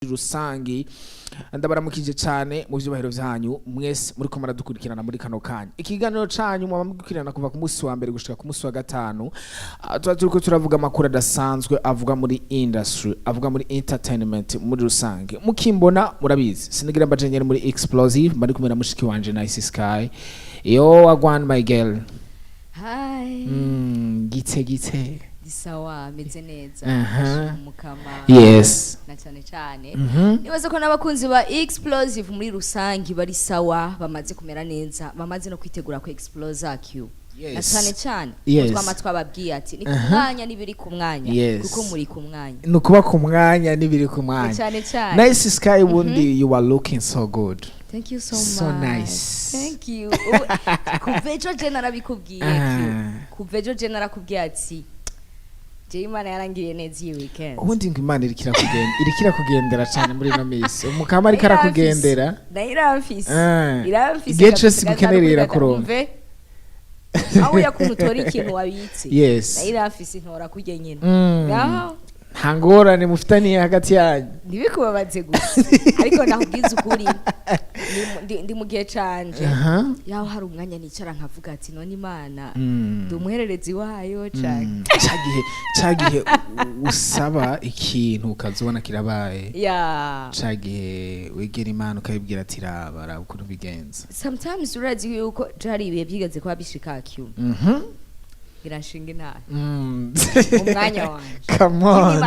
rusangi ndabaramukije cyane mu byubahiro byanyu mwese muri ko maradukurikirana muri kano kanya ikiganiro canyu mu bamukirana kuva ku munsi wa mbere gushika ku munsi wa gatanu turiko turavuga amakuru adasanzwe avuga muri industry avuga muri entertainment muri rusange mukimbona murabizi sinigira mbajenyere muri explosive bari kumwe na mushiki wanje Nice Sky yo wagwan my girl hi gite Sawa meze neza mukama yes na cyane nibaze ko nabakunzi ba explosive muri rusangi bari sawa bamaze kumera neza bamaze no kwitegura ko explose akyu na cyane twama twababwiye ati ni kumwanya nibiri kumwanya kuko muri kumwanya nukuba kumwanya nibiri kumwanya cyane Nice Sky wundi you are looking so good. Thank you so so much. Nice. Thank you. Kuvejo je narabikubwiye kuvejo je narakubwiye ati Imana yarangiriye neza iyi weekend. Ubundi ngo Imana irikira kugendera cyane muri no Misi. Umukama ariko arakugendera. Ndairamfise. Igihe sigukenerera kuronka. Aho yakunutora ikintu wabitse. Yes. Ndairamfise ntora kujye nyine. Hangorane mufitaniye hagati yanyu. Ndibikubabaze gusa. Ariko ndakubwiza ukuri. Ndi mu gihe canje. Yaho hari umwanya nicara nkavuga ati none Imana ndumuhererezi wayo cyane. Cagihe usaba ikintu ukazobona kirabaye. Cagihe wegera Imana ukayibwira ati rabara uko bigenza. Sometimes urazi yuko jari ibihe byigeze kwa bishikakyu. Irashinga intara umwanya wanje come on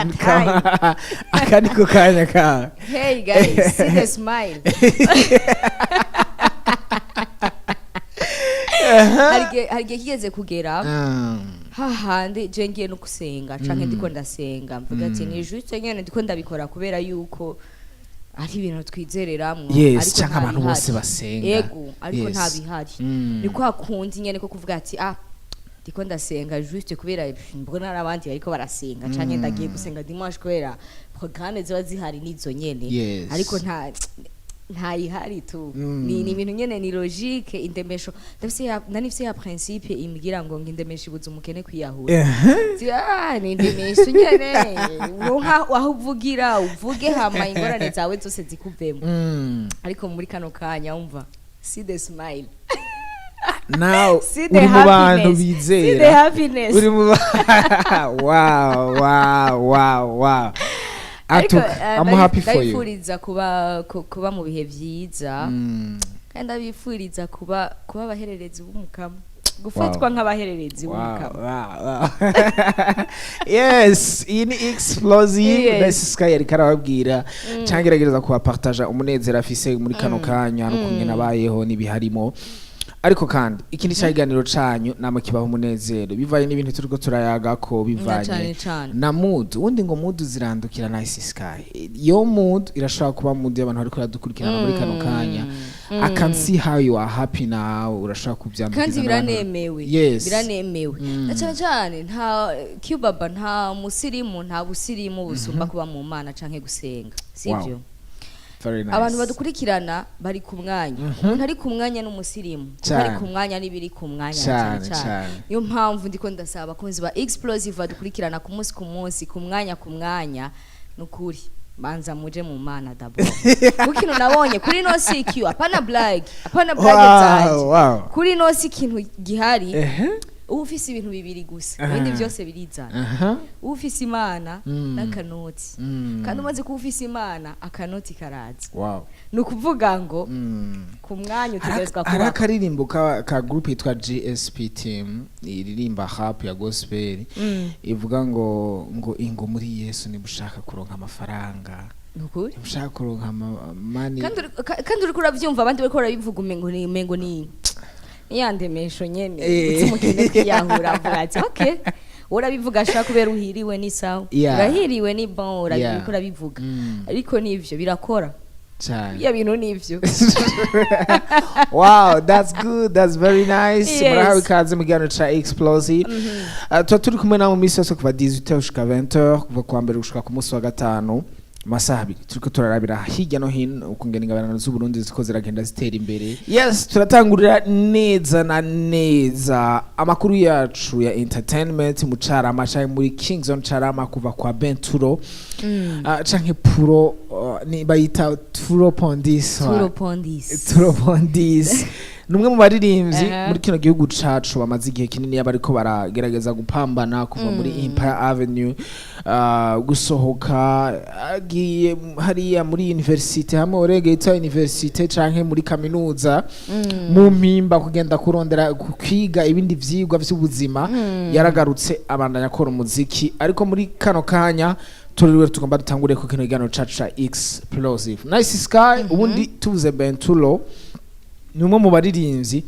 akandi ko kanya ka hey guys see the smile harige kigeze kugera hahandi je ngiye no kusenga canke ndiko ndasenga mvuga ati ni juste nyene ndiko ndabikora kubera yuko ari ibintu twizereramo ariko canke abantu bose basenga yego ariko nta bihari niko hakundi nyene ko kuvuga ati ndiko ndasenga juste kubera mbona n'abandi ariko barasenga canke ndagiye gusenga dimanche kubera programme ziba zihari nizo nyene ariko nta ihari tu ni ibintu nyene ni logique indemesho ndafise ya principe imbwira ngo ngindemesha ibuza umukene kwiyahura ni indemesho nyene waho uvugira uvuge hama ingorane zawe zose zikuvemo ariko muri kano kanya umva see the smile now uri mu bantu bizera uri mu wow I'm happy for you ndabifuriza kuba mu bihe byiza kandi abifuriza kuba abahererezi b'umukama gufatwa nk'abahererezi b'umukama yes ini explosive Nice Sky yari karababwira cyangwa iragereza kuba partage umunezero afise muri kano kanya no kumwe nabayeho nibiharimo ariko kandi ikindi cyaganiro canyu nama kibaho umunezero bivaye n'ibintu turiko turayaga ko bivanye na mood undi ngo mood zirandukira Nice Sky yo mood irashaka kuba mood y'abantu ariko yadukurikirana muri kano kanya I can see how you are happy now urashaka kubyambiza kandi biranemewe cyane nta Cubaba nta musirimu nta busirimu busumba kuba mu Mana canke gusenga sivyo Nice. Abantu badukurikirana bari ku mwanya umuntu ari ku mwanya n'umusirimu ari ku mwanya n'ibiri ku mwanya cyane yo mpamvu ndiko ndasaba abakunzi ba explosive badukurikirana ku munsi ku mwanya nukuri banza muje mu Mana dabo ukino nabonye kuri no CQ apana blague kuri no ikintu gihari ufise ibintu bibiri gusa ibindi byose birizana ufise Imana n'akanoti kandi umaze kufise Imana akanoti karaza nukuvuga ngo ku mwanya utegerezwa kuba arakaririmbo ka group yitwa GSP team iririmba rap ya gospel ivuga ngo ingo muri Yesu nibushaka kuronka amafaranga nukuri nibushaka kuronka money kandi uri kuravyumva abandi bariko barabivuga umengo ni yandemesho nyene utimukene kwiyahura avuga ati okay urabivuga ashaka kubera uhiriwe ni sawa urahiriwe ni bon urabikora bivuga ariko nivyo birakora cyane ya bintu nivyo wow that's good that's very nice murahawe ikaze mu gano cha explosive turi kumwe na mu misi yose kuva 18h gushika 20h kuva kwa mbere gushika ku munsi wa gatanu masaha abiri turiko turarabira hirya no hino ukungena ingabana z'u Burundi ziko ziragenda zitera imbere yes turatangurira neza na neza amakuru yacu ya entertainment mu Carama cyangwa muri King's on Carama kuva kwa Benturo canke Puro ni bayita turopondis numwe mu baririmbyi muri kino gihugu cacu bamaze igihe kinini yabariko baragerageza gupambana kuva muri Empire Avenue gusohoka agiye hariya muri university hamwe orege ita university canke muri kaminuza mu mpimba kugenda kurondera kwiga ibindi vyigwa vy'ubuzima yaragarutse abandanya akora umuziki ariko muri kano kanya turiwe tugomba dutangure ku kino gano caca explosive nice sky ubundi tuvuze Bentulo ni umwe mu baririmbyi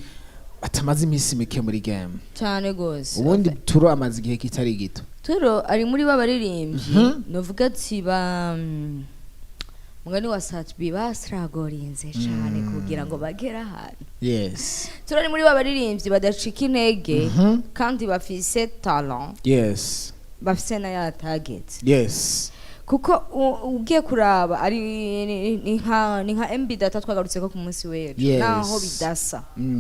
atamaze iminsi mike muri game cyane gose ubundi Turo amaze igihe kitari gito Turo ari muri babaririmbyi novuga ati ba mugani wa Satbi basragorinze cyane kugira ngo bagera ahantu yes Turo ari muri babaririmbyi badacika intege kandi bafise talent yes bafise na ya target yes kuko ugiye kuraba ari ni nka MB data twagarutse ko ku munsi wewe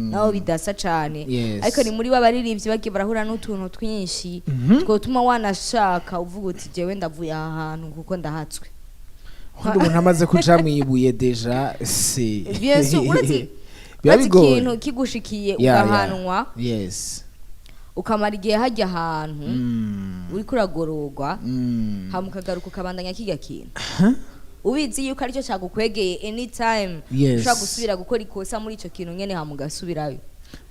naho bidasa cyane ariko ni muri babaririmbyi bagiye barahura n'utuntu twinshi twotuma wanashaka uvuga uti jewe ndavuye ahantu kuko ndahatswe undi umuntu amaze kuja mwibuye deja si bien sûr uretse ikintu kigushikiye ugahanwa yes ukamara igihe hajya ahantu uri kuragororwa hamukagaruka ukabandanya kiga kintu ubizi yuko aricyo cyagukwegeye anytime ushaka gusubira gukora ikosa muri ico kintu nyene hamugasubirayo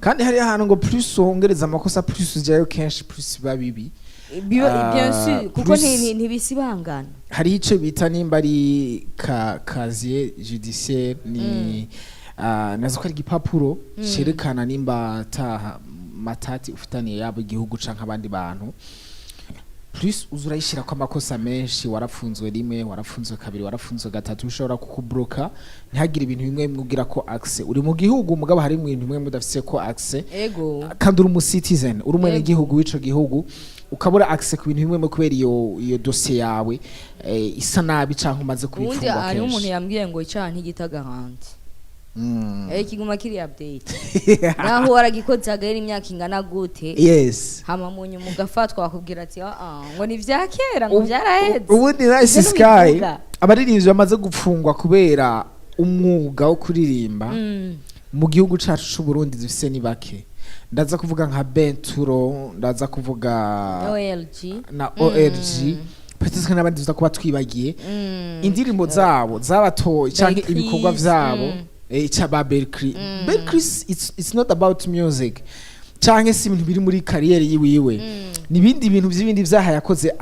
kandi hari ahantu ngo plus wongereza amakosa plus ujayo kenshi plus babibi bien sûr kuko ntibisibangana hari ico bita nimba ari casier judiciaire ni nazo ko ari igipapuro cerekana nimba taha matati ufitaniye yabo igihugu canke abandi bantu plus uzurayishira ko amakosa menshi warafunzwe rimwe warafunzwe kabiri warafunzwe gatatu ushobora kukubloka ntihagire ibintu bimwe mugira ko access uri mu gihugu mugabo hari ibintu bimwe mudafise ko access kandi uri mu citizen uri mu gihugu w'ico gihugu ukabura access ku bintu bimwe kubera iyo dossier yawe isa nabi canke umaze kubifungwa kenshi ubundi ari umuntu yambwiye ngo icaha ntigitaga hanze kiguma kiri update naho waragikoze agera imyaka ingana gute yes hama munyu mugafatwa bakubwira ati ngo ni vyakera ngo vyaraheze ubundi nice sky abaririmbyi bamaze gupfungwa kubera umwuga wo kuririmba mu gihugu cacu c'u Burundi zifise ni bake ndaza kuvuga nka Benturo ndaza kuvuga OLG petitse n'abandi tuza kuba twibagiye indirimbo zabo zabatoye canke ibikorwa vyabo Berkeley it's not about music canke si ibintu biri muri career yiwe nibindi bintu by'ibindi vyaha yakoze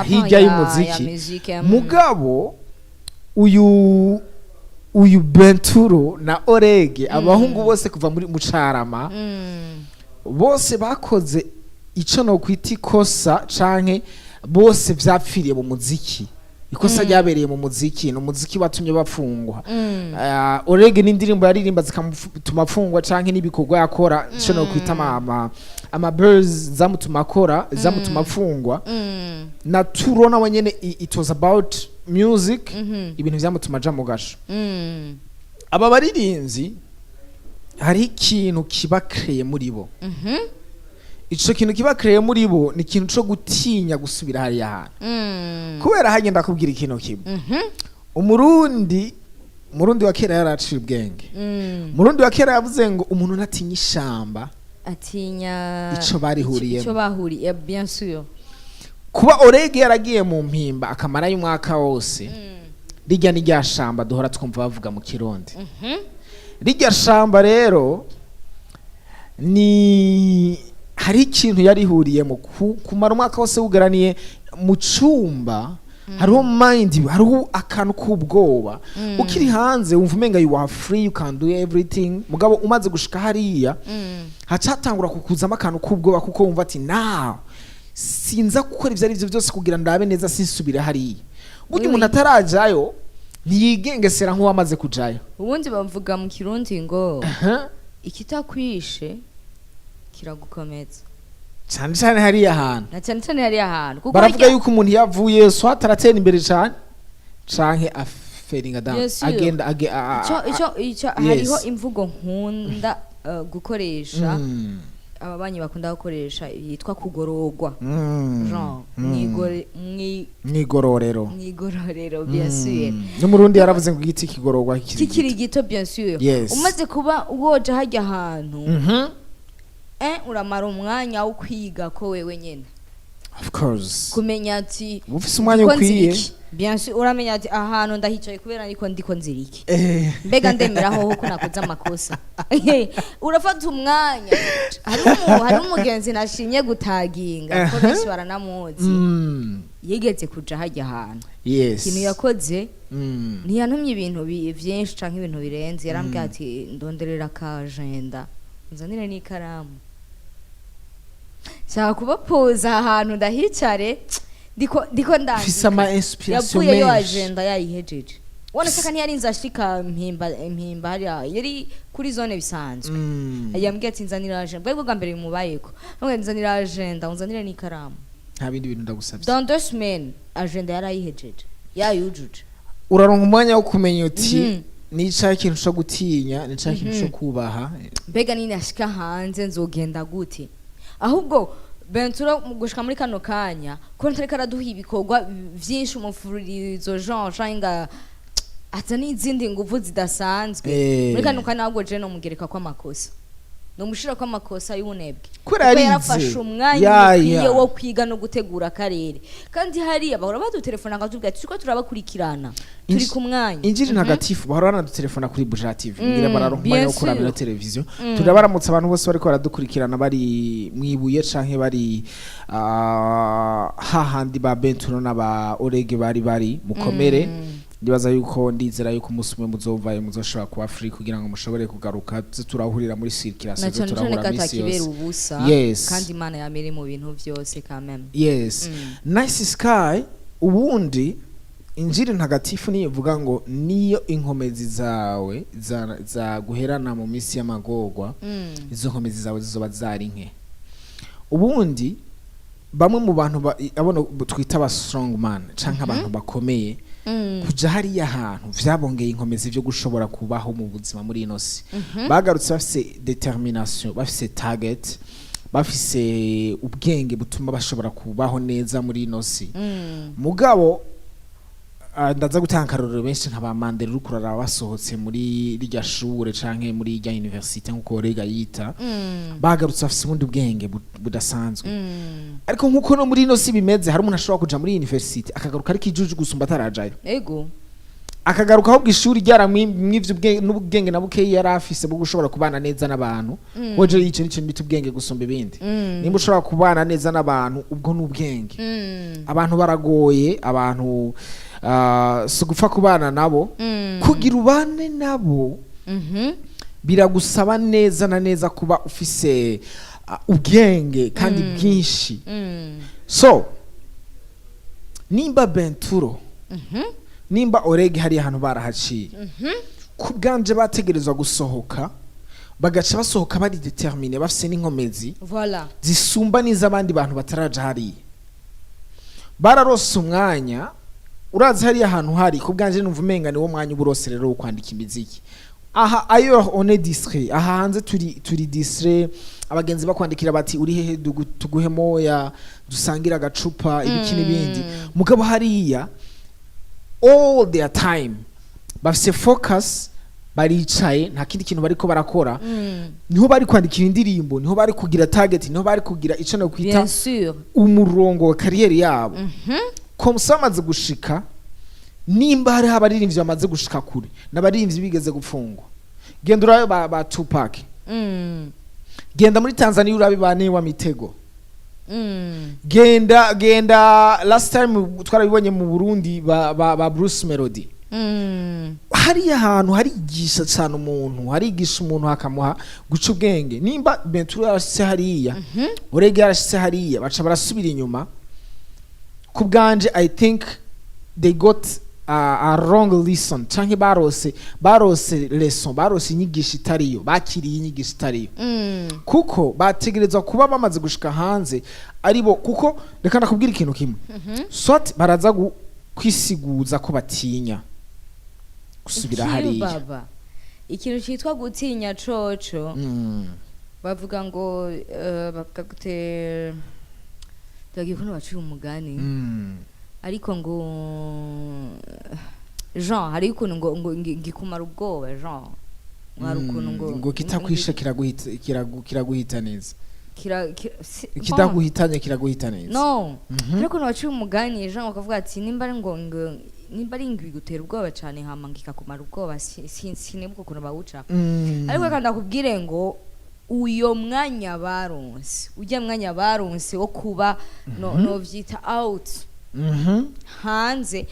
hirya y'umuziki mugabo uyu Benturo na Orege abahungu bose kuva muri mucarama bose bakoze ico no kwita ikosa canke bose vyapfiriye mu muziki ikosa ryabereye mu muziki no muziki watumye bapfungwa Orege n'indirimbo yaririmba zikamutuma apfungwa canke n'ibikorwa yakora ico no kwita ama buzz zamutuma akora zamutuma apfungwa na Turo nawe nyene it was about music ibintu vyamutuma aja mu gasho aba baririmbyi hari ikintu kiba kreye muri bo ico kintu kiba kreye muri bo ni ikintu cyo gutinya gusubira hari yahantu kubera hagenda kubwira ikintu kimwe umurundi wa kera yaraciye ubwenge umurundi wa kera yavuze ngo umuntu natinya ishamba atinya ico barihuriye ico bahuriye bien sûr kuba Orege yaragiye mu mpimba akamara y'umwaka wose rijya ni rya shamba duhora twumva bavuga mu Kirundi rijya shamba rero ni hari ikintu yarihuriyemo kumara umwaka wose wugaraniye mu cumba hariho mind hariho akantu k'ubwoba ukiri hanze wumva umenga you are free you can do everything mugabo umaze gushika hariya hacatangura kukuzamo akantu k'ubwoba kuko wumva ati now sinza gukora ivyo arivyo byose kugira ndabe neza sinsubire hariya burya umuntu atarajayo ntiyigengesera nk'uwamaze kujayo ubundi bavuga mu Kirundi ngo ikitakwishe kiragukomeza cyane cyane hariya ahantu na cyane cyane hariya ahantu kuko baravuga yuko umuntu yavuye so ataratera imbere cyane canke aferinga down agenda ico hariho imvugo nkunda gukoresha ababanyi bakunda gukoresha yitwa kugorogwa mwigororero bien sûr n'umurundi yaravuze ngo igiti kigorogwa kikiri gito bien sûr umaze kuba woje hajya ahantu uramara umwanya wo kwiga ko wewe nyene of course kumenya ati ufise umwanya ukwiye bien sûr uramenya ati ahantu ndahicaye kubera ndiko nziriki mbega ndemeraho ko nakoze amakosa urafata umwanya hari umugenzi nashimye gutaginga ko benshi baranamuzi yigeze kuja hajya ahantu ikintu yakoze ntiyantumye ibintu byinshi canke ibintu birenze yarambwiye ati ndonderera ka agenda nzanire n'ikaramu shaka kubapoza ahantu ndahicare ndiko ndafise ama inspiration yavuye yo agenda yayihejeje wone saka ntiyari nzashika mpimba yari kuri zone bisanzwe yambwiye ati nzanira agenda bwo bwa mbere bimubayeko none nzanira agenda unzanire n'ikaramu nta bindi bintu ndagusabye dans 2 semaines agenda yarayihejeje yayujuje uraronka umwanya wo kumenya uti nica ikintu cyo gutinya nica ikintu cyo kubaha mbega nini ashika hanze nzogenda gute ahubwo bentura gushika muri kano kanya ko ntareka araduha ibikorwa vyinshi umufuririzo Jean Shanga ata n'izindi nguvu zidasanzwe muri kano kanya ahubwo je no mugereka kwa makosa no mushira kwa makosa y'ubunebwe kuko yarafashe umwanya ukwiye wo kwiga no gutegura akarere kandi hari abahora badutelefona ngatubwira ati ko turabakurikirana turi ku mwanya injiri ntagatifu bahora banadutelefona kuri Buja TV ngira bararonka umwanya wo kurabira televiziyo turabaramutse abantu bose bariko baradukurikirana bari mwibuye canke bari hahandi ba Bentuno n'aba Orege bari mukomere ndibaza yuko ndizera yuko umusumwe muzovaye muzoshobora kuba free kugira ngo mushobore kugaruka turahurira muri circulation turahura Misi yose kandi Imana yamere mu bintu byose quand même nice sky ubundi injiri ntagatifu nivuga ngo niyo inkomezi zawe za guherana mu misi y'amagorwa izo nkomezi zawe zizoba zari nke ubundi bamwe mu bantu abona twita aba strong man canke abantu bakomeye kuja hariya ahantu vyabongeye inkomezi vyo gushobora kubaho mu buzima muri ino si bagarutse bafise determination bafise target bafise ubwenge butuma bashobora kubaho neza muri ino si mugabo ndaza gutankarurira benshi nkaba Mandela rukurara basohotse muri rya shure canke muri rya university nkuko rega yita bagarutse bafise ubundi ubwenge budasanzwe ariko nkuko no muri ino si bimeze hari umuntu ashobora kuja muri university akagaruka ari kijuju gusumba atarajayo akagaruka aho bw'ishuri ryaramwivye n'ubwenge na bukeyi yarafise bwo gushobora kubana neza n'abantu woje yice nico mbita ubwenge gusumba ibindi nimba ushobora kubana neza n'abantu ubwo n'ubwenge abantu baragoye abantu so gupfa kubana nabo kugira ubane nabo biragusaba neza na neza kuba ufise ubwenge kandi bwinshi so nimba Benturo nimba Orege hari ahantu barahaciye kubganje bategerezwa gusohoka bagaca basohoka bari determine bafise n'inkomezi zisumba n'izabandi bantu bataraja hari bararose umwanya urazi hari ahantu hari kubganje numva umenga ni wo mwanya uburose rero wo kwandika imiziki aha ayo on est distrait aha hanze turi distrait abagenzi bakwandikira bati uri hehe tuguhe moya dusangira agacupa ibiki n'ibindi mugabo hariya all their time bafise focus baricaye nta kindi kintu bariko barakora niho bari kwandikira indirimbo niho bari kugira target niho bari kugira ico no kwita umurongo wa career yabo komsa amaze gushika nimba hari abaririmbyi bamaze gushika kure n'abaririmbyi bigeze gupfungwa genda urayo ba Tupac genda muri Tanzania urabe bane wa Mitego genda last time twarabibonye mu Burundi ba Bruce Melody hari ahantu harigisha cyane umuntu harigisha umuntu hakamuha guca ubwenge nimba Benturo yarashitse hariya Orege yarashitse hariya baca barasubira inyuma kubganje I think they got a wrong lesson canke barose lesson barose inyigisho itariyo bakiriye inyigisho itariyo kuko bategerezwa kuba bamaze gushika hanze aribo kuko reka nakubwira ikintu kimwe swat baraza kwisiguza ko batinya gusubira hariya ikintu cyitwa gutinya coco bavuga ngo bavuga gute ndagiye kuno bacira umugani ariko ngo Jean hari ukuntu ngo ngikumara ubwoba Jean hari ukuntu ngo kitakwisha kiraguhita neza kidaguhitanye kiraguhita neza no ariko no bacira umugani Jean bakavuga ati nimba ari ingwi gutera ubwoba cyane hama ngikakumara ubwoba sinebwo ukuntu bawuca ariko kandi akubwire ngo uyo mwanya baronse ujya mwanya baronse wo kuba no vyita out hanze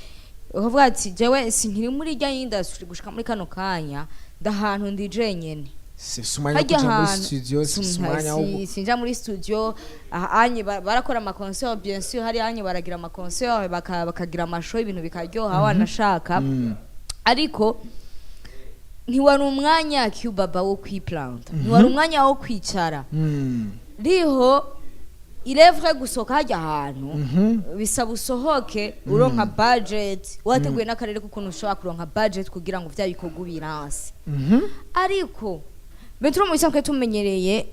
ukavuga ati jewe sinkiri muri rya industry gushika muri kano kanya ndahantu ndije nyene sumanya kuja muri studio sinja muri studio anye barakora ama concert bien sûr hari anye baragira ama concert bakagira amashow ibintu bikaryoha wanashaka ariko ntiwari umwanya Cubaba wo kwiplanta ntiwari umwanya wo kwicara riho irevre gusoka hajya ahantu bisaba usohoke uronka budget wateguye n'akarere kukuntu ushobora kuronka budget kugira ngo vya bikorwa biranse ariko Benturo mu bisanzwe tumenyereye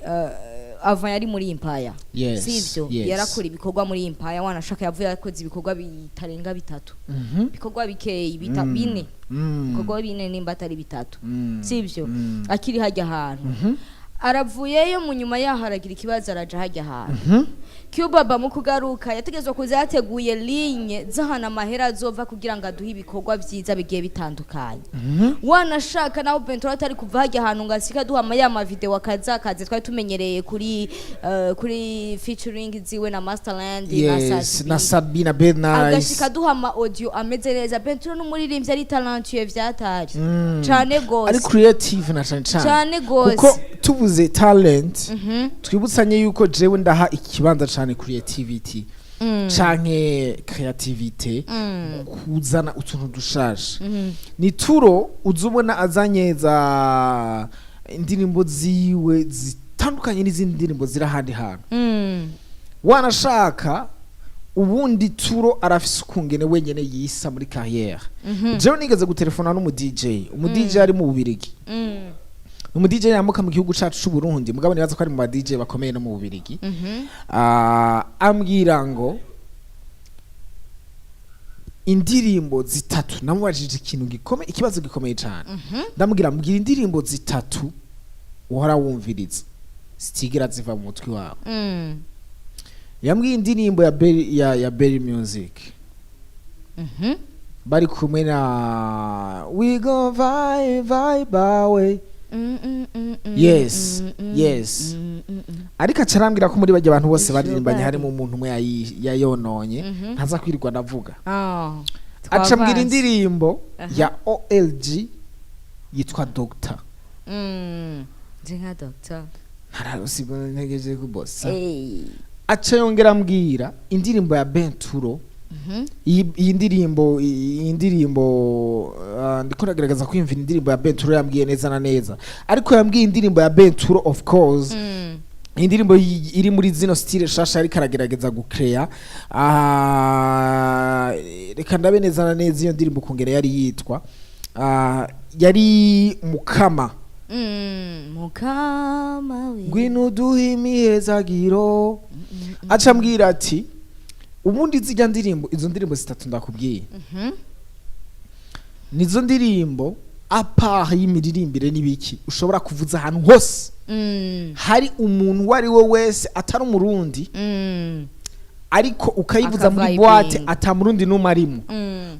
avant yari muri Empire sivyo yarakora ibikorwa muri Empire wanashaka yavuye yakoze ibikorwa bitarenga bitatu ibikorwa bikeye bine ibikorwa bine nimba atari bitatu sivyo akiri hajya ahantu aravuyeyo mu nyuma yaho aragira ikibazo araja hajya ahantu Cubaba mu kugaruka yategezwe kuza yateguye ligne zahana mahera azova kugira ngo aduhe ibikorwa byiza bigiye bitandukanye wanashaka naho Benturo atari kuva hajya ahantu ngasika duhama ya ma video akaze twari tumenyereye kuri featuring ziwe na Masterland na Sabina Bernard agashika duhama audio ameze neza Benturo n'umuririmbyi ari talentueux vyatari cyane gose ari creative na cyane gose kuko tubuze talent twibutsanye yuko jewe ndaha ikibanza cyane creativity canke creativity kuzana utuntu dushaje ni turo uzubona azanye za indirimbo ziwe zitandukanye n'izindi ndirimbo zira handi hantu wanashaka ubundi turo arafise ukungene wenyene yisa muri carrière jewe nigeze gutelefona n'umu DJ ari mu Bubirigi umu DJ yamuka mu gihugu cacu c'u Burundi mugabo nibaza ko ari mu ba DJ bakomeye no mu Bubirigi ambwira ngo indirimbo zitatu namubajije ikintu gikomeye ikibazo gikomeye cyane ndamubwira mbwira indirimbo zitatu uhora wumviriza zitigera ziva mu mutwe wawe yambwiye indirimbo ya Berry Music bari kumwe na We Go Vibe Away yes ariko acarambwira ko muri bajya abantu bose baririmbanye harimo umuntu umwe yayononye ntaza kwirirwa ndavuga acambwira indirimbo ya OLG yitwa Doctor nka Doctor ntararosigo ntegereje kubosa aca yongera ambwira indirimbo ya Benturo iyi ndirimbo ndiko nagerageza kwiyumvira indirimbo ya Benturo yambwiye neza na neza ariko yambwiye indirimbo ya Benturo of course indirimbo iri muri zino style shasha ari karagerageza gucrea reka ndabe neza na neza iyo ndirimbo kongera yari yitwa yari Mukama ngwino duhimihezagiro acambwira ati ubundi zijya ndirimbo izo ndirimbo zitatu ndakubwiye nizo ndirimbo apart y'imiririmbire n'ibiki ushobora kuvuza ahantu hose hari umuntu wari we wese atari umurundi ariko ukayivuza muri boîte atamurundi numwe arimo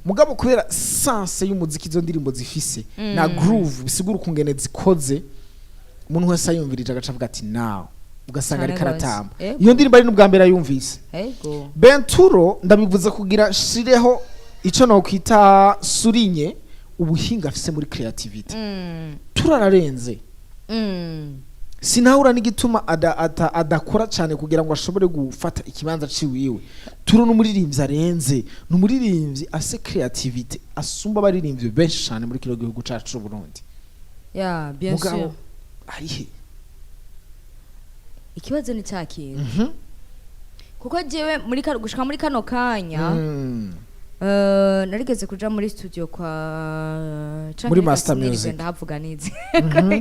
mugabo kubera sense y'umuziki izo ndirimbo zifise na groove bisigura ukungene zikoze umuntu wese ayumvirije agacavuga ati now ugasanga ari karatamba iyo ndirimbo ari n'ubwa mbere ayumvise Benturo ndabivuze kugira shireho ico no kwita surinye ubuhinga afise muri creativity turararenze sinahura n'igituma adakora cyane kugira ngo ashobore gufata ikibanza ciwiwe turo n'umuririmbyi arenze n'umuririmbyi ase creativity asumba abaririmbyi benshi cyane muri kino gihugu cacu c'u Burundi bien sûr arihe ikibazo ni cyakintu kuko jewe muri gushika muri kano kanya narigeze kuja muri studio kwa muri master music ndahavuga nizi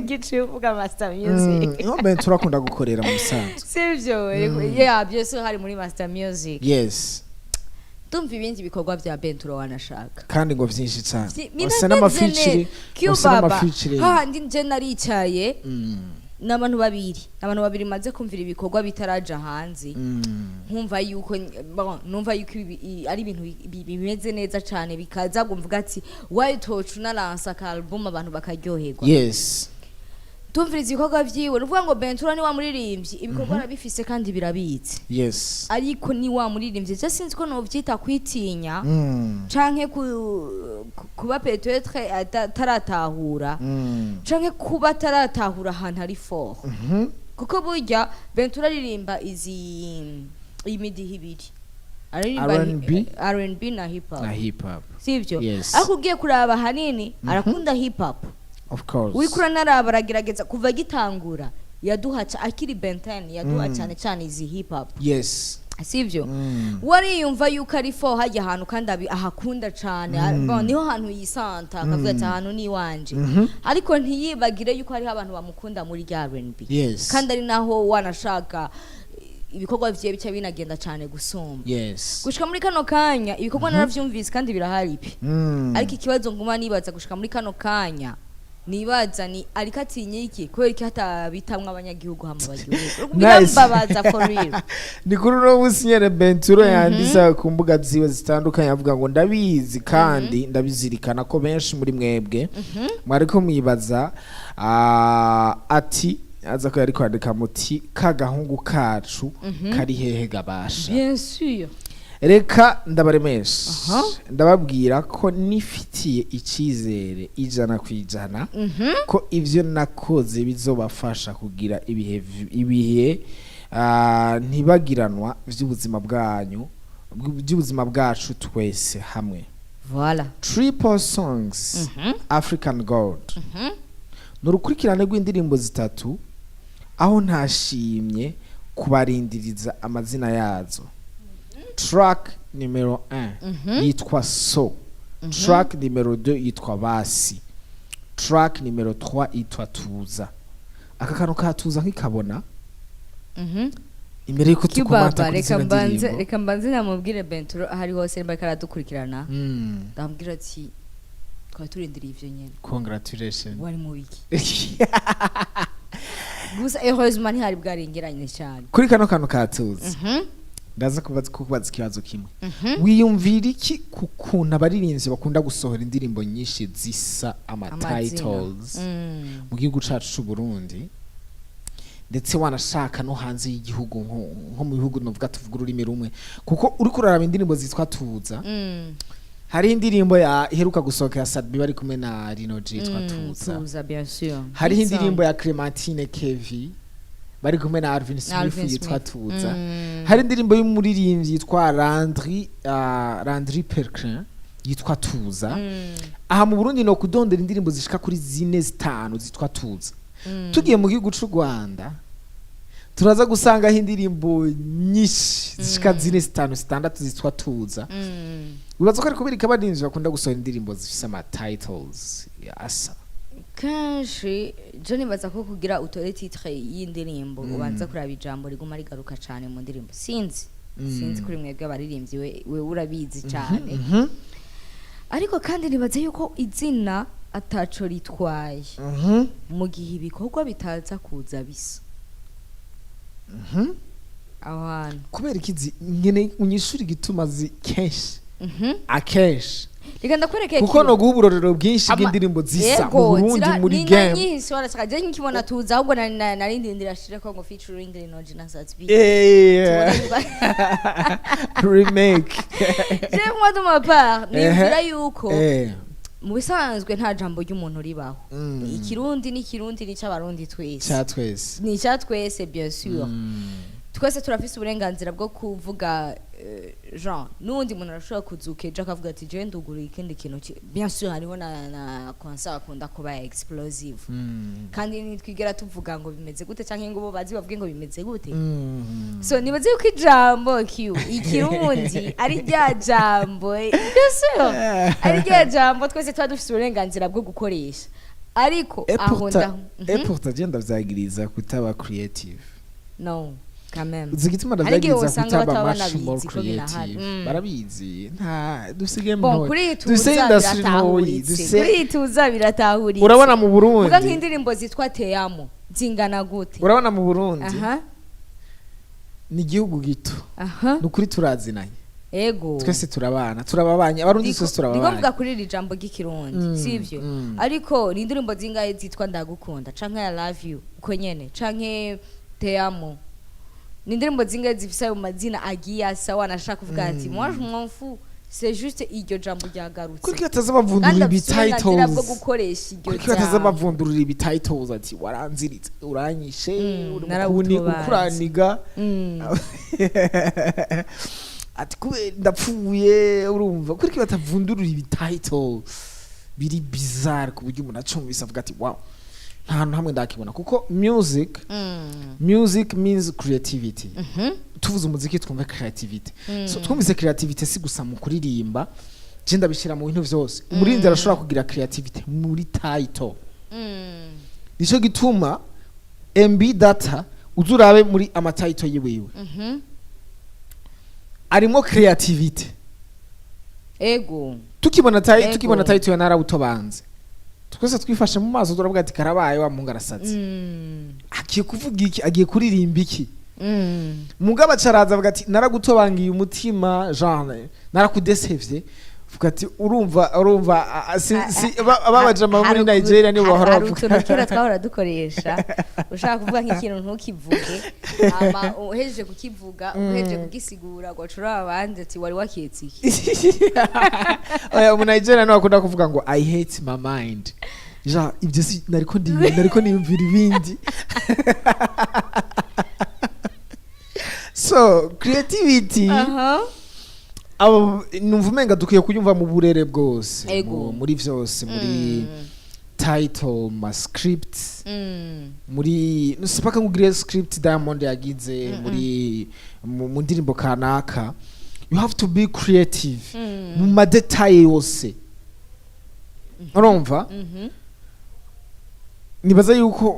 gici uvuga master music no ben turakunda gukorera mu sanzwe sivyo yeah byose hari muri master music yes tumva ibindi bikorwa vya Benturo wanashaka kandi ngo vyinshi cyane wasa n'amafeature wasa n'amafeature ndi nje naricaye n'abantu babiri maze kumvira ibikorwa bitaraja hanze nkumva yuko numva yuko ari ibintu bimeze neza cyane bikaza gumvuga ati why tochu na lansa ka album abantu bakaryoherwa yes tumviriza ibikorwa vyiwe nuvuga ngo Benturo ni wa muririmbyi ibikorwa arabifise kandi birabitse yes ariko ni wa muririmbyi je sinzi ko no vyita kwitinya canke kuba peut-être ataratahura canke kuba taratahura ahantu ari fort kuko burya Benturo aririmba imidiho ibiri R&B na hip hop sivyo ariko ugiye kuraba hanini arakunda hip hop of course wikura naraba aragerageza kuva gitangura yaduhaca akiri benten yaduha cyane cyane izi hip hop yes sivyo wariyumva yuko ari fo hajya ahantu kandi ahakunda cyane niho hantu yisanta akavuga ati ahantu ni wanje ariko ntiyibagire yuko hari abantu bamukunda muri R&B yes kandi ari naho wanashaka ibikorwa vye bica binagenda cyane gusumba yes gushika muri kano kanya ibikorwa naravyumvise kandi birahari pe ariko ikibazo nguma nibaza gushika muri kano kanya nibaza ni arikatinye iki kubera iki hatabitamwe abanyagihugu hamwe bagihugu birambabaza for real ni kuri no musinyere Benturo yandisa ku mbuga ziwe zitandukanye avuga ngo ndabizi kandi ndabizirikana ko benshi muri mwebwe mwariko mwibaza ati aza ko yari kwandika muti kagahungu kacu kari hehe gabasha bien sûr reka ndabaremesha ndababwira ko nifitiye icyizere 100% ko ivyo nakoze bizobafasha kugira ibihe ntibagiranwa vy'ubuzima bwanyu by'ubuzima bwacu twese hamwe voilà triple songs African Gold n'urukurikirane rw'indirimbo zitatu aho ntashimye kubarindiriza amazina yazo track numero 1 yitwa So track numero 2 yitwa Basi track numero 3 yitwa Tuza aka kantu ka Tuza nkikabona imbere yuko tukomata reka mbanze namubwire Benturo ahari hose mba karadukurikirana ndamubwira ati kwa turindiriye ivyo nyene congratulations wari mu wiki gusa heureusement hari bwarengeranye cyane kuri kano kantu ka Tuza ndaza kubaza ikibazo kimwe wiyumvira iki kukuntu abaririmbyi bakunda gusohora indirimbo nyinshi zisa titles mu gihugu cacu c'u Burundi ndetse wanashaka no hanze y'igihugu nko mu bihugu novuga tuvuga ururimi rumwe kuko uri kuraraba indirimbo zitwa Tuza hari indirimbo ya iheruka gusohoka ya Sadbi bari kumwe na Rino G yitwa Tuza bien sûr hari indirimbo ya Clementine Kevi bari kumwe na Alvin Smith yitwa Tuza hari indirimbo y'umuririmbyi yitwa Landry Percrin yitwa Tuza aha mu Burundi no kudondera indirimbo zishika kuri 4-5 zitwa Tuza tugiye mu gihugu c'u Rwanda turaza gusanga indirimbo nyinshi zishika 4-5-6 zitwa Tuza wibaza ko ari kubera ikabadinzi bakunda gusohora indirimbo zifise titles asa kanshi je nibaza ko kugira utore titre y'indirimbo ubanza kuraba ijambo riguma rigaruka cyane mu ndirimbo sinzi kuri mwebwe abaririmbyi we urabizi cyane ariko kandi nibaza yuko izina ataco ritwaye mu gihe ibikorwa bitaza kuza bisa ahantu kubera ikizi ngene unyishuri gituma kenshi akenshi reka ndakwereke kuko no guhuburorero bwinshi bw'indirimbo zisa mu Burundi muri game nyinshi warashaka je nkibona Tuza ahubwo narindindira shire ko ngo featuring Rino G na Zawe remake je moi de ma part nibwira yuko mu bisanzwe nta jambo ry'umuntu ribaho ikirundi ni cy'abarundi twese cyatwese ni cyatwese bien sûr twese turafise uburenganzira bwo kuvuga Jean nundi muntu arashobora kuzuka ejo akavuga ati je ndugura ikindi kintu bien sûr hariho na concert akunda kuba explosive kandi nitwigera tuvuga ngo bimeze gute canke ngo bo bazi bavuge ngo bimeze gute so nibaze yuko ijambo ikirundi ari rya jambo bien sûr ari rya jambo twese tuba dufise uburenganzira bwo gukoresha ariko aho pourtant je ndavyagiriza kutaba creative no zigituma ndavyagiriza kutaba much more creative barabizi nta dusige mpo duse industry ntoyi duse tuza biratahuritse urabona mu Burundi uvuga nk'indirimbo zitwa Teyamo zingana gute urabona mu Burundi ni igihugu gito nukuri turazinanye ego twese turababanye abarundi twese turababanye ndivuga kuri iri jambo ry'ikirundi sivyo ariko ni indirimbo zingaye zitwa ndagukunda canke I love you uko nyene canke Teyamo ni indirimbo zingaye zifise ayo mazina agiye asa wanashaka kuvuga ati moi je m'en fous c'est juste iryo jambo ryagarutse kuko atazabavundurira ibi titles bwo gukoresha iryo kuko atazabavundurira ibi titles ati waranziritse uranyishe urukuni ukuraniga ati kubera ndapfuye urumva kuko batavundurira ibi titles biri bizarre ku buryo umuntu acumvise avuga ati wow nta hantu hamwe ndakibona kuko music means creativity tuvuze umuziki twumva creativity so twumvise creativity si gusa mu kuririmba je ndabishira mu bintu vyose umuririmbyi arashobora kugira creativity muri title nico gituma MB data uzurabe muri amatitle yiwiwe arimo creativity ego tukibona title ya narabutobanze twese twifashe mu maso turavuga ati karabaye wa mungu arasatse agiye kuvuga iki agiye kuririmba iki mugabo acaraza avuga ati naragutobangiye umutima Jean narakudesevye vuga ati urumva ababajama muri Nigeria ni bahora bavuga kera twahora dukoresha ushaka kuvuga nk'ikintu ntukivuge ama uhejeje kukivuga uhejeje kugisigura gwacura abandi ati wari waketse iki oya mu Nigeria no akunda kuvuga ngo I hate my mind ja ibyo si nariko niyumvira ibindi so creativity numva umenga dukwiye kuyumva mu burere bwose muri vyose muri title ma script muri nusipaka ngugire script Diamond yagize muri mu ndirimbo kanaka you have to be creative mu ma detail yose urumva nibaza yuko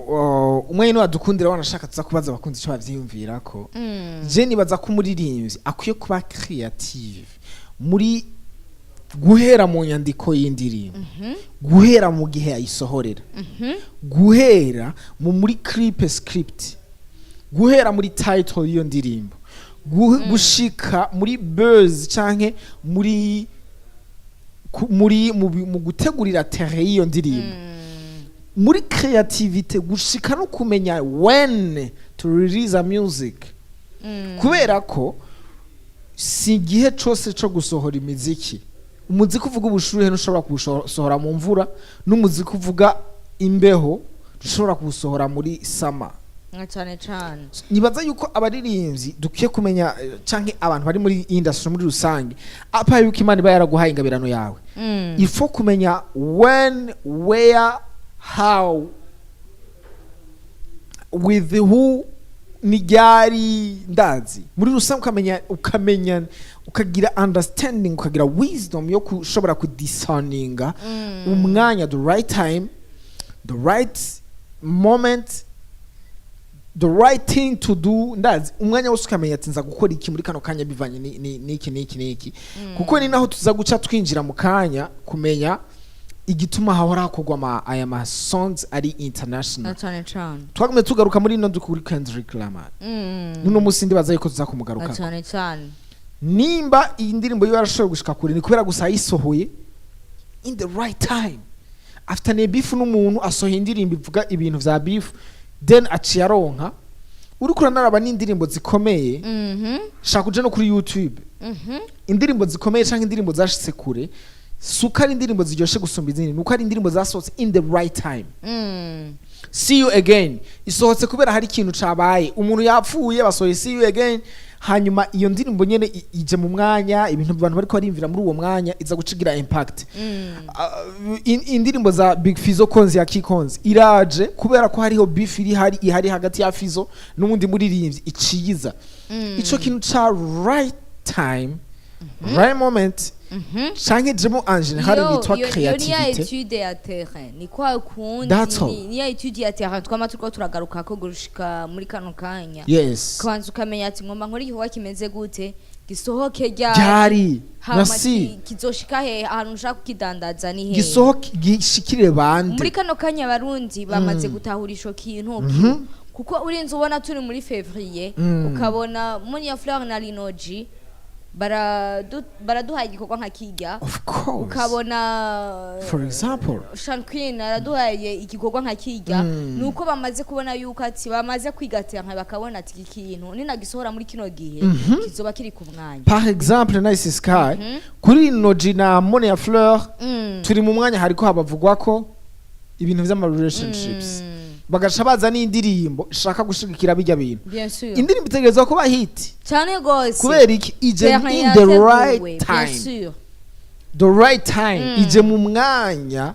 umwe no adukundira wanashaka tuza kubaza abakunzi cyo bavyiyumvirako je nibaza ko umuririmbyi akwiye kuba creative muri guhera mu nyandiko y'indirimbo guhera mu gihe ayisohorera guhera muri clip script guhera muri title y'iyo ndirimbo gushika muri buzz canke muri mu gutegurira terrain y'iyo ndirimbo muri creativity gushika no kumenya when to release a music kubera ko si igihe cose co gusohora imiziki umuziki uvuga ubushuhe ntushobora kusohora mu mvura n'umuziki uvuga imbeho ntushobora kusohora muri sama cyane nibaza yuko abaririmbyi dukiye kumenya canke abantu bari muri industry muri rusange apa yuko Imana iba yaraguhaye ingabirano yawe ifo kumenya when where how with who nigari ndazi muri rusange ukamenya ukagira understanding ukagira wisdom yo kushobora kudiscerninga umwanya the right time the right moment the right thing to do ndazi umwanya wose ukamenya ati nza gukora iki muri kano kanya bivanye niki kuko ni naho tuza guca twinjira mu kanya kumenya igituma hahora hakogwa aya ma songs ari international twagume tugaruka muri no dukuri Kendrick Lamar nuno musi ndibaza yuko tuza kumugaruka nimba iyi ndirimbo yo yarashoboye gushika kure ni kubera gusa yisohoye in the right time after ne beef n'umuntu asohoye indirimbo ivuga ibintu vya beef then aciyaronka urikura naraba n'indirimbo zikomeye shaka uje no kuri YouTube indirimbo zikomeye canke indirimbo zashitse kure suka ari indirimbo ziryoshe gusumba izindi nuko ari indirimbo zasohotse in the right time see you again isohotse kubera hari ikintu cabaye umuntu yapfuye basohoye see you again hanyuma iyo ndirimbo nyene ije mu mwanya ibintu abantu bariko barimvira muri uwo mwanya iza gucigira impact indirimbo za Big Fizzo Konzi ya Kikonzi iraje kubera ko hariho beef ihari hagati ya Fizzo n'undi muririmbyi iciyiza ico kintu ca right time right moment canke jemo en général bitwa créativité niya étude ya terrain ni kwa kundi niya étude ya terrain twama turiko turagaruka ko gushika muri kano kanya yes kwanza ukamenya ati ngomba nkora igikorwa kimeze gute gisohoke ryari merci kizoshika he ahantu ushaka kukidandaza ni he gisohoke gishikire bande muri kano kanya barundi bamaze gutahurisha kintu kuko urinze ubona turi muri février ukabona Munya Fleur na Linoji baraduhaye igikorwa nka kijya ukabona for example Sean Queen araduhaye igikorwa nka kijya nuko bamaze kubona yuko ati bamaze kwigatira nka bakabona ati ikintu ninagisohora muri kino gihe kizoba kiri ku mwanya par exemple Nice Sky kuri Noji na Munya Fleur turi mu mwanya hariko habavugwa ko ibintu vy'ama relationships bagaca baza n'indirimbo shaka gushigikira bijya bintu indirimbo itegerezwa kuba hit cyane gose kubera iki ije in the right time the right time ije mu mwanya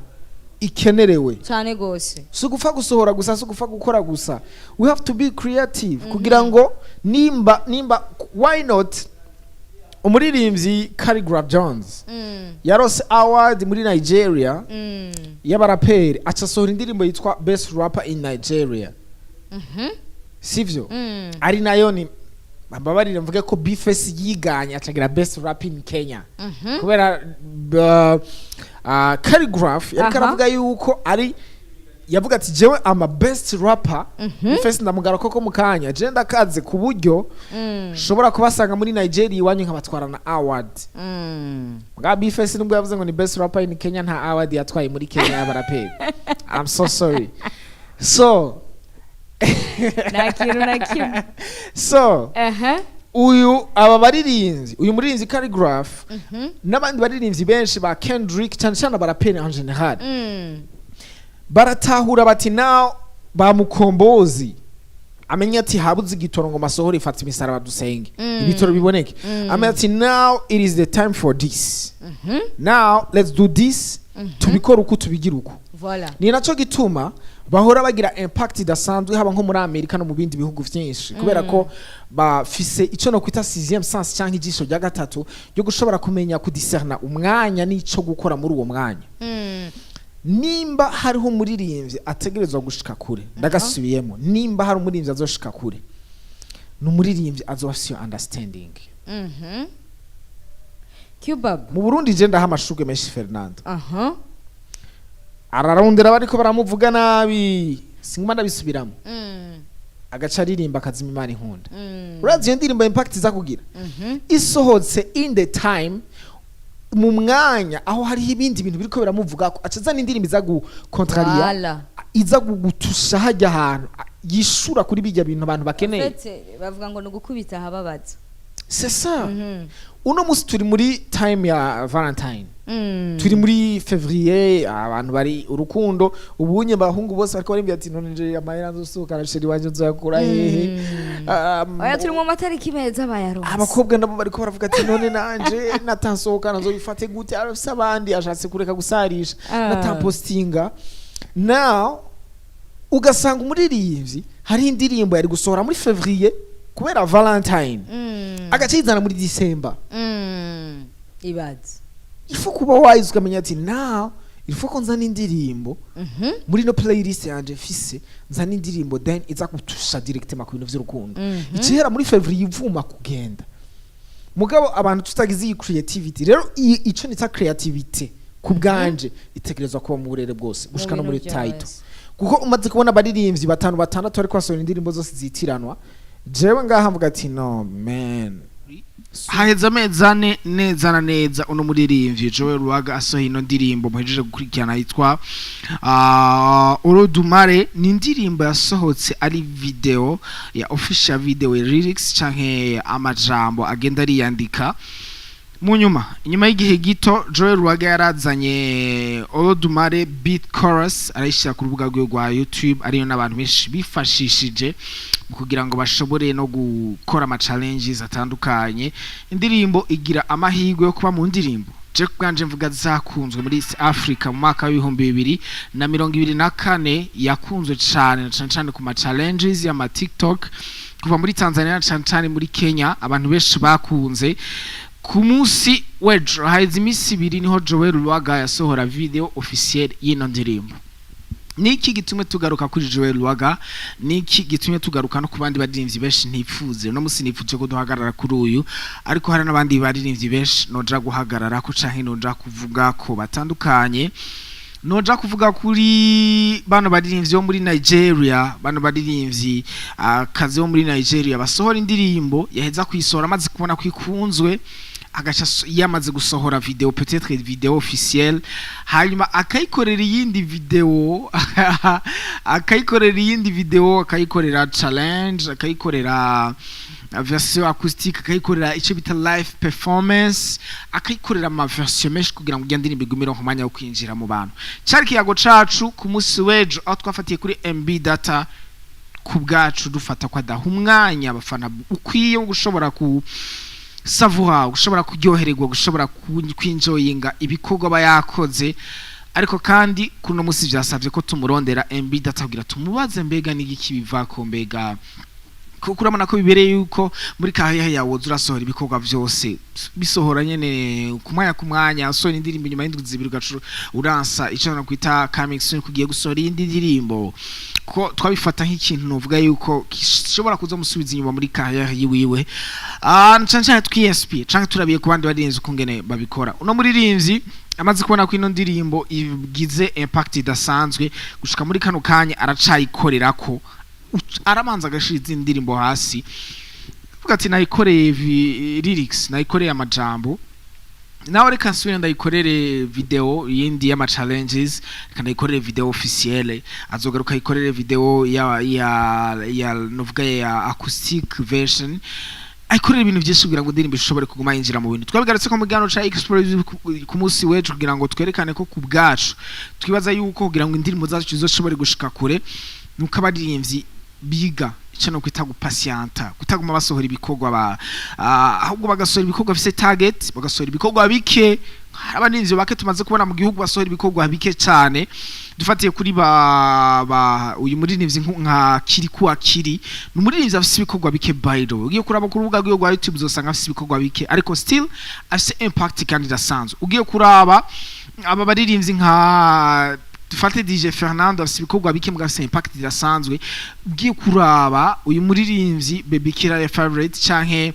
ikenerewe cyane gose si gufa gusohora gusa si gufa gukora gusa we have to be creative kugira ngo nimba why not umuririmbyi Khaligraph Jones yarose award muri Nigeria y'abaraperi acasohora indirimbo yitwa Best Rapper in Nigeria sivyo ari nayo ni babarire mvuge ko Bface yiganye acagira Best Rapper in Kenya kubera Khaligraph yariko aravuga yuko ari yavuga ati jewe ama best rapper Bface ndamugara koko mukanya je ndakaze ku buryo shobora kubasanga muri Nigeria iwanyu nkabatwarana award bwa Bface nubwo yavuze ngo ni best rapper in Kenya nta award yatwaye muri Kenya y'abaraperi I'm so sorry so nakiru so uyu aba baririnzi uyu muririnzi Khaligraph n'abandi baririnzi benshi ba Kendrick cyane cyane abaraperi en general baratahura bati now bamukombozi amenya ati habuze igitoro ngo masohora ifata imisaraba dusenge ibitoro biboneke amenya ati now it is the time for this now let's do this tubikora uko tubigira uko voilà ni naco gituma bahora bagira impact idasanzwe haba nko muri Amerika no mu bindi bihugu vyinshi kubera ko bafise ico no kwita 6e sens cyangwa ijisho rya gatatu ryo gushobora kumenya kudiscerna umwanya n'ico gukora muri uwo mwanya nimba hariho umuririmbyi ategerezwa gushika kure ndagasubiyemo nimba hari umuririmbyi azoshika kure n'umuririmbyi azofisiyo understanding Cubab mu Burundi je ndaha amashuke menshi Fernando ararondera bariko baramuvuga nabi singuma ndabisubiramo agaca aririmba akazima Imana inkunda urazi iyo ndirimbo impact iza kugira isohotse in the time mu mwanya aho hari ibindi bintu biriko biramuvuga ko acaza n'indirimbo iza gukontraria iza gutusha hajya ahantu yishura kuri bijya bintu abantu bakeneye bavuga ngo nugukubita hababaza c'est ça uno musi turi muri time ya Valentine turi muri février abantu bari urukundo ubunye bahungu bose bariko barimbye ati none je amahera nzosohoka arasheri wanje nzoyakura hehe aya turi mu matariki meza bayaronse abakobwa nabo bariko baravuga ati none nanje natansohoka nzobifate gute arafise abandi ashatse kureka gusarisha natampostinga now ugasanga umuririmbyi hari indirimbo yari gusohora muri février kubera Valentine agacizana muri December ibaze ifu kuba wise ukamenya ati now ifu ko nzana indirimbo muri no playlist yanje fise nzana indirimbo then iza kutusha directement ku bintu vy'urukundo ikihera muri February ivuma kugenda mugabo abantu tutagize iyi creativity rero ico nita creativity ku bwanje itegerezwa kuba mu burere bwose gushika no muri title kuko umaze kubona abaririmbyi batandatu ariko basohora indirimbo zose zitiranwa jewe ngaha mvuga ati no man haheza amezi neza na neza uno muririmbyi Joel Ruwaga asohoye ino ndirimbo muhejeje gukurikirana yitwa Olodumare ni indirimbo yasohotse ari video ya official video lyrics canke amajambo agenda ariyandika inyuma y'igihe gito Joel Rwaga yarazanye Olodumare Beat Chorus arayishira ku rubuga rwa YouTube ariyo n'abantu benshi bifashishije kugira ngo bashobore no gukora ama challenges atandukanye. Indirimbo igira amahirwe yo kuba mu ndirimbo je kwanje mvuga zakunzwe muri East Africa mu mwaka wa 2024 yakunzwe cyane ku ma challenges ya ma TikTok kuva muri Tanzania cyane muri Kenya abantu benshi bakunze. Ku munsi w'ejo haize imisi 2 niho Joel Rwaga yasohora video officiel y'ino ndirimbo. Niki gitumwe tugaruka kuri Joel Rwaga, niki gitumwe tugaruka no kubandi baririmbyi benshi ntifuze no musi nifuje ko duhagarara kuri uyu, ariko hari nabandi baririmbyi benshi noja guhagarara ko canke noja kuvuga ko batandukanye. Noja kuvuga kuri bano baririmbyi bo muri Nigeria, bano baririmbyi kazi bo muri Nigeria basohora indirimbo yaheza kuyisora amaze kubona kwikunzwe agacha yamaze gusohora video peut-être video officielle hanyuma akayikorera iyindi video akayikorera challenge akayikorera version acoustique akayikorera ico bita live performance akayikorera ama version mesh kugira ngo ugende nibigumira ku mwanya wo kwinjira mu bantu. Cyari kiyago cacu ku munsi w'ejo aho twafatiye kuri MB data ku bwacu dufata kwa dahumwanya abafana ukwiye gushobora ku savura gushobora kuryohererwa gushobora kwinjoyinga ibikorwa bayakoze, ariko kandi kuno musi byasavye ko tumurondera MB data kugira tumubaze mbega n'igiki bivako mbega kuko uramana ko bibereye yuko muri kahaye yawo zurasohora ibikorwa byose bisohora nyene ku mwanya so indirimbo nyuma y'indwi zibiri gacu uransa ico no kwita coming soon kugiye gusohora indi ndirimbo ko twabifata nk'ikintu novuga yuko kishobora kuza musubiza inyuma muri kahaye yiwiwe ncanje twSP canke turabiye ku bandi barinzi ukungene babikora. Uno muririmvyi amaze kubona ko ino ndirimbo igize impact idasanzwe gushika muri kano kanya aracayikorera ko aramanza agashiza indirimbo hasi vuga ati nayikoreye lyrics nayikoreye amajambo nawe reka nsubire ndayikorere video yindi y'ama challenges reka ndayikorere video officielle azogaruka yikorere video ya novuga ya acoustic version ayikorera ibintu byinshi kugira ngo indirimbo ishobore kuguma yinjira mu bintu. Twabigarutse ko mu gano ca explore ku munsi wejo kugira ngo twerekane ko ku bwacu twibaza yuko kugira ngo indirimbo zacu zizoshobore gushika kure nuko abaririmbyi biga cyane kwita gupatienta kutaguma basohora ibikorwa ahubwo bagasohora ibikorwa bifite target bagasohora ibikorwa bike. Abaninzi bake tumaze kubona mu gihugu basohora ibikorwa bike cyane dufatiye kuri uyu muririmbyi nka kiri n'umuririmbyi afite ibikorwa bike by the way ugiye kuraba ku rubuga rwa YouTube uzosanga afite ibikorwa bike ariko still afite impact kandi dasanzwe. Ugiye kuraba aba baririmbyi nka dufate DJ Fernando afite ibikorwa bike mugafite impact irasanzwe. Ugiye kuraba uyu muririmbyi Baby Killer favorite canke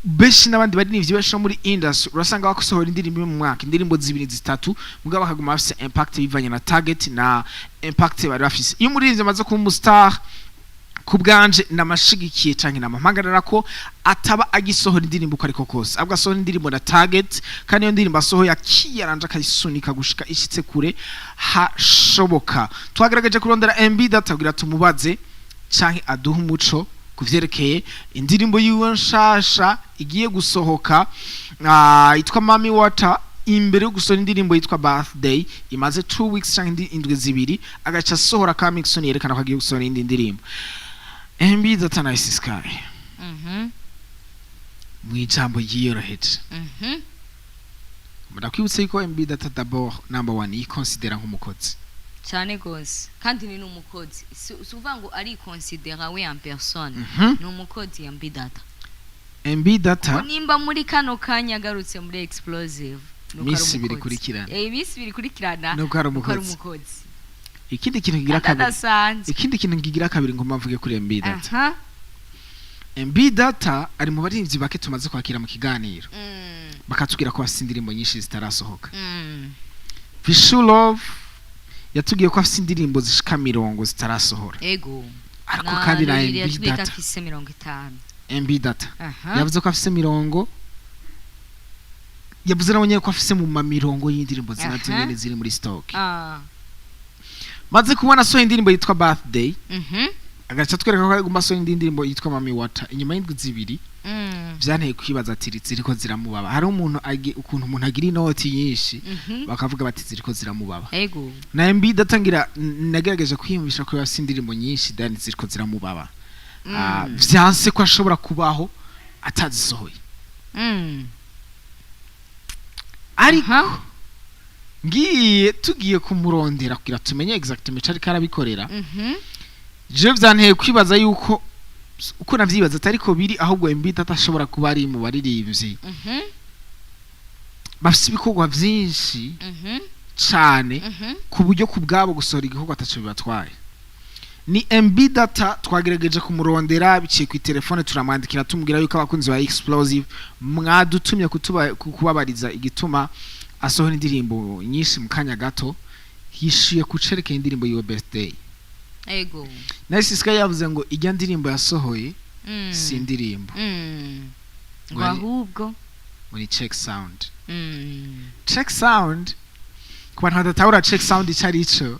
beshi n'abandi baririmbyi benshi muri industry urasanga bakosohora indirimbo mu mwaka indirimbo 2-3 mugabo bakaguma bafite impact bivanye na target na impact bari bafise. Iyo muririmbyi amaze kuba umustar ku bwanje namashigikiye canke namampagarara ko ataba agisohora indirimbo ko ariko kose abwo asohora indirimbo na target kandi iyo ndirimbo asohoye akiyaranja akayisunika gushika ishitse kure hashoboka. Twagaragaje kurondera MB data kugira tumubaze canke aduha umuco kuvyerekeye indirimbo yiwe nshasha igiye gusohoka yitwa Mami Water imbere yo gusohora indirimbo yitwa Birthday imaze 2 weeks canke indwi zibiri agaca sohora ka Mixon yerekana ko agiye gusohora indi ndirimbo. MB data nice sky mwijambo yiyoroheje murakwibutse yuko MB data d'abord number 1 yiconsidera nk'umukozi cyane gose kandi ni n'umukozi suvuga ngo ari considera we en personne n'umukozi MB data data nimba muri kano kanya garutse muri explosive Misi birikurikirana Misi birikurikirana nuko ari umukozi. Ikindi kintu ngigira kabiri ngo mavuge kuri MB data MB data ari mu baririmbyi bake tumaze kwakira mu kiganiro bakatubwira ko afite indirimbo nyinshi zitarasohoka. Vishu Love yatubwiye ko afite indirimbo zishika 40 zitarasohora ego ariko kandi na MB data afite 50 MB data yavuze ko afite 40 yavuze nabonye ko afite mu mamirongo y'indirimbo zinatumye ziri muri stock. Maze kubona so indirimbo yitwa Birthday agaca twereka ko agomba so indirimbo yitwa Mami Water inyuma y'indwi zibiri byanteye kwibaza ati ziriko ziramubaba hari umuntu ukuntu umuntu agira inoti nyinshi bakavuga bati ziriko ziramubaba ego na MB datangira nagerageje kwiyumvisha ko yafise indirimbo nyinshi dani ziriko ziramubaba vyanse ko ashobora kubaho atazisohoye ariko tugiye kumurondera kugira tumenye exactement cari karabikorera je vyanteye kwibaza yuko uko navyibaza atariko biri ahubwo MB atashobora kuba ari mu baririmbyi bafise ibikorwa vyinshi cane ku buryo kubwabo gusohora igikorwa ataco bibatwaye ni MB data twagerageje kumurondera biciye ku telefone turamwandikira tumubwira yuko abakunzi ba Explosive mwadutumye kubabariza igituma asohora indirimbo nyinshi mu kanya gato hishiye kucereka indirimbo yiwe birthday ego nasi Sky yavuze ngo ijya ndirimbo yasohoye si indirimbo ngo ahubwo muri check sound check sound kwa ntadatahura check sound icarico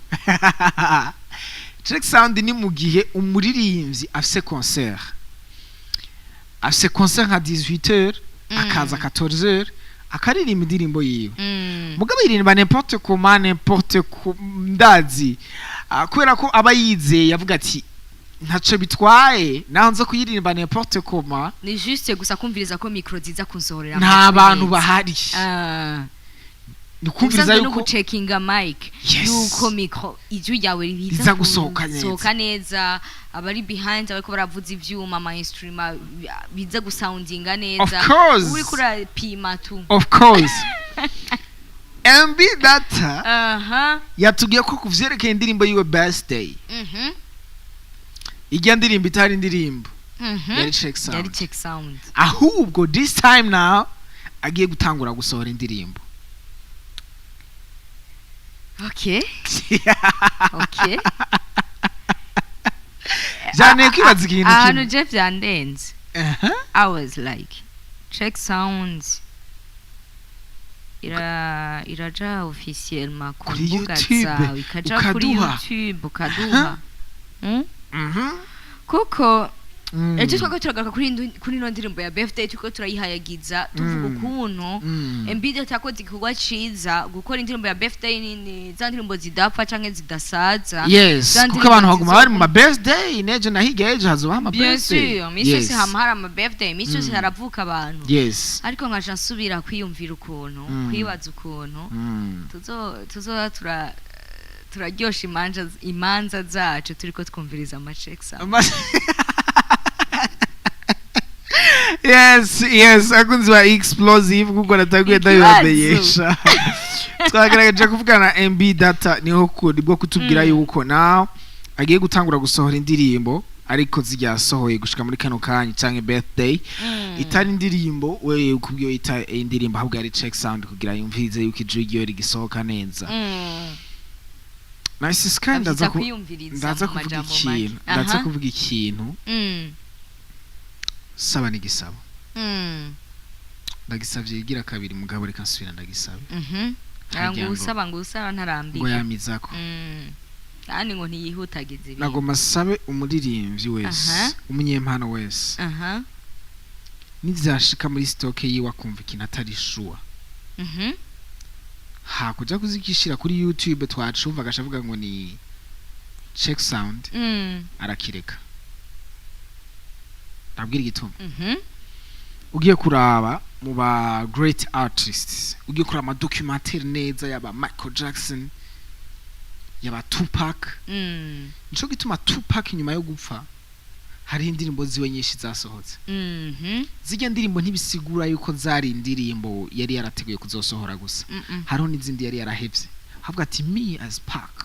check sound ni mu gihe umuririmbyi afise concert nka 18h akaza 14h akaririmba indirimbo yiwe mugabo iririmba n'importe comment n'importe ndazi kubera ko aba yizeye yavuga ati ntaco bitwaye naho nza kuyiririmba n'importe comment ni juste gusa kumviriza ko micro ziza kunsohorera nta bantu bahari nukumviriza yuko checkinga mic yuko micro ijwi yawe riza gusohoka neza abari behind abako baravuza ivyuma mainstream biza gusoundinga neza uri kura pima tu of course MB data yatugiye ko kuvyerekeye indirimbo yiwe birthday ijya ndirimbo itari indirimbo yari check sound ahubwo this time now agiye gutangura gusohora indirimbo okay jane kwibaza ikintu ahantu Jeff yandenze I was like check sounds iraja officiellement ku mbuga zawe ikaja kuri YouTube ukaduha kuko ejo twako turagaruka kuri no ndirimbo ya birthday tuko turayihayagiza tuvuga ukuntu MB takoze igikorwa ciza gukora indirimbo ya birthday nini za ndirimbo zidapfa canke zidasaza yes kuko abantu baguma bari mu birthday nejo nahiga ejo hazoba ama birthday yes Misi yose hamara ama birthday Misi yose haravuka abantu yes ariko nkaje nsubira kwiyumvira ukuntu kwibaza ukuntu tuzo turaryosha imanza zacu turiko twumviriza amacheksa yes akunzi ba Explosive kuko nataguye ndabibamenyesha twagerageje kuvugana na MB data niho kuri bwo kutubwira yuko now agiye gutangura gusohora indirimbo ariko zijyasohoye gushika muri kano kanya canke birthday itari indirimbo we ukubwiyo ita indirimbo ahubwo ari check sound kugira yumvize yuko ijwi rigisohoka neza nice sky ndaza kuvuga ikintu saba n'igisabo ndagisavye igira kabiri mugabo reka nsubira ndagisabe ngo usaba ntarambika ngo yamizako kandi ngo ntiyihutagize ibintu nagoma sabe umuririmbyi wese umunyempano wese nizashika muri stock yiwe akumva ikintu atari sure hakuja kuzikishira kuri YouTube twacumva agashavuga ngo ni check sound arakireka nabwira igituma ugiye kuraba mu ba great artists ugiye kuraba ama documentaire neza yaba Michael Jackson yaba Tupac nico gituma Tupac nyuma yo gupfa hari indirimbo ziwe nyinshi zasohotse zijya ndirimbo ntibisigura yuko zari indirimbo yari yarateguye kuzosohora gusa hariho n'izindi yari yarahevye havuga ati me as Pac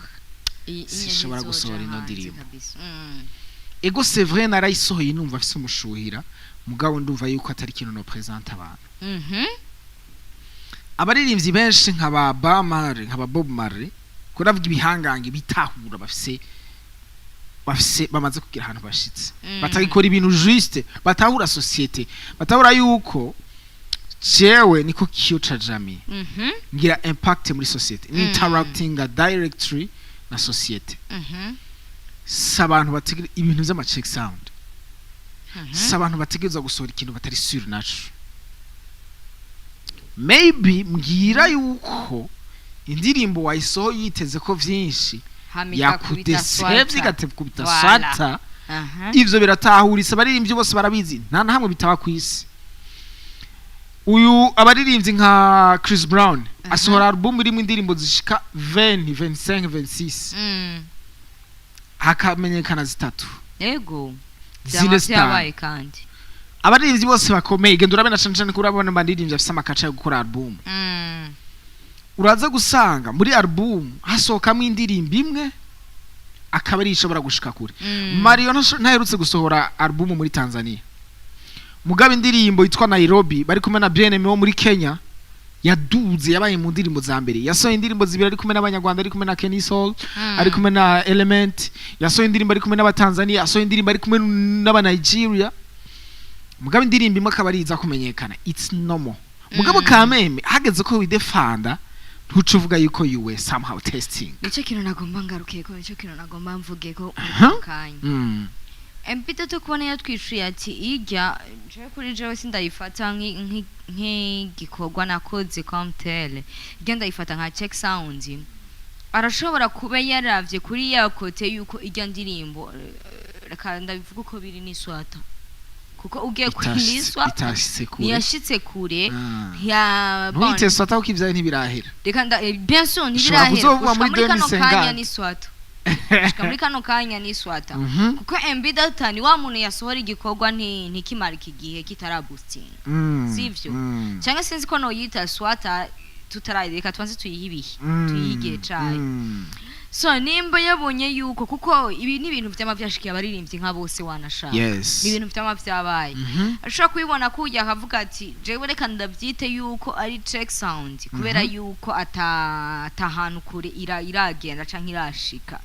sishobora gusohora ino ndirimbo ego c'est vrai narayisohoye numva afise umushuhira mugabo ndumva yuko atari kintu no present abantu abaririmbyi benshi nk'aba Bamwe nk'aba Bob Marley kuravuga ibihangange bitahura bafise bamaze kugira ahantu bashitse batagikora ibintu juste batahura societe batahura yuko jewe niko kiyoca jami ngira impact muri societe ni interacting directly na societe sabantu batigira ibintu by'ama check sound si abantu bategerezwa gusohora ikintu batari sure naco. Maybe mbwira yuko indirimbo wayisohoye yiteze ko vyinshi yakudesevye igatebukubita swata, ivyo biratahuritse abaririmbyi bose barabizi, nta na hamwe bitaba kwisi. Uyu abaririmbyi nka Chris Brown asohora album irimo indirimbo zishika 20, 25, 26 hakamenyekana zitatu. Yego zine star kandi abaririmbyi bose bakomeye genda urabena cyane kuri abana bandirimbyi afise amakaca yo gukora album. Uraza gusanga muri album hasokamo indirimbo imwe akaba ari ishobora gushika kure. Mario ntaherutse gusohora album muri Tanzania, mugabe indirimbo yitwa Nairobi bari kumwe na BNM wo muri Kenya yaduze, yabaye mu ndirimbo za mbere. Yasohoye indirimbo zibiri ari kumwe n'abanyarwanda, ari kumwe na Kenny Soul, ari kumwe na Element. Yasohoye indirimbo ari kumwe n'abatanzania, yasohoye indirimbo ari kumwe n'aba Nigeria. Mugabe indirimbo imwe akaba ari iza kumenyekana, it's normal. Mugabo kameme hageze ko widefanda ntucuvuga yuko you were somehow testing. Nico kintu nagomba ngarukeko, nico kintu nagomba mvugeko kanya. Empita to kubona yatwishuye ati ijya je kuri jewe sindayifata nk'igikorwa nakoze comtele, ijya ndayifata nka check sound. Arashobora kuba yaravye kuri yakote yuko ijya ndirimbo reka ndabivuga uko biri n'iswata, kuko ugiye kwiliswa yashitse kure ya bon nite swata ukivyaye ntibirahera, reka bien sûr ntibirahera muri kano kanya n'iswata muri kano kanya n'iswata kuko embida tani wa muntu yasohora igikorwa ntikimara igihe kitarabusting sivyo cyangwa sinzi ko no yita swata tutarareka twanze tuyihibihe tuyige cayi. So nimba yabonye yuko kuko ibi ni ibintu by'amavyashikiye abaririmbyi nka bose wanashaka, ni ibintu by'amavyabaye ashaka kubibona kujya akavuga ati jewe reka ndabyite yuko ari check sound kubera yuko atahantu kure iragenda canke irashika.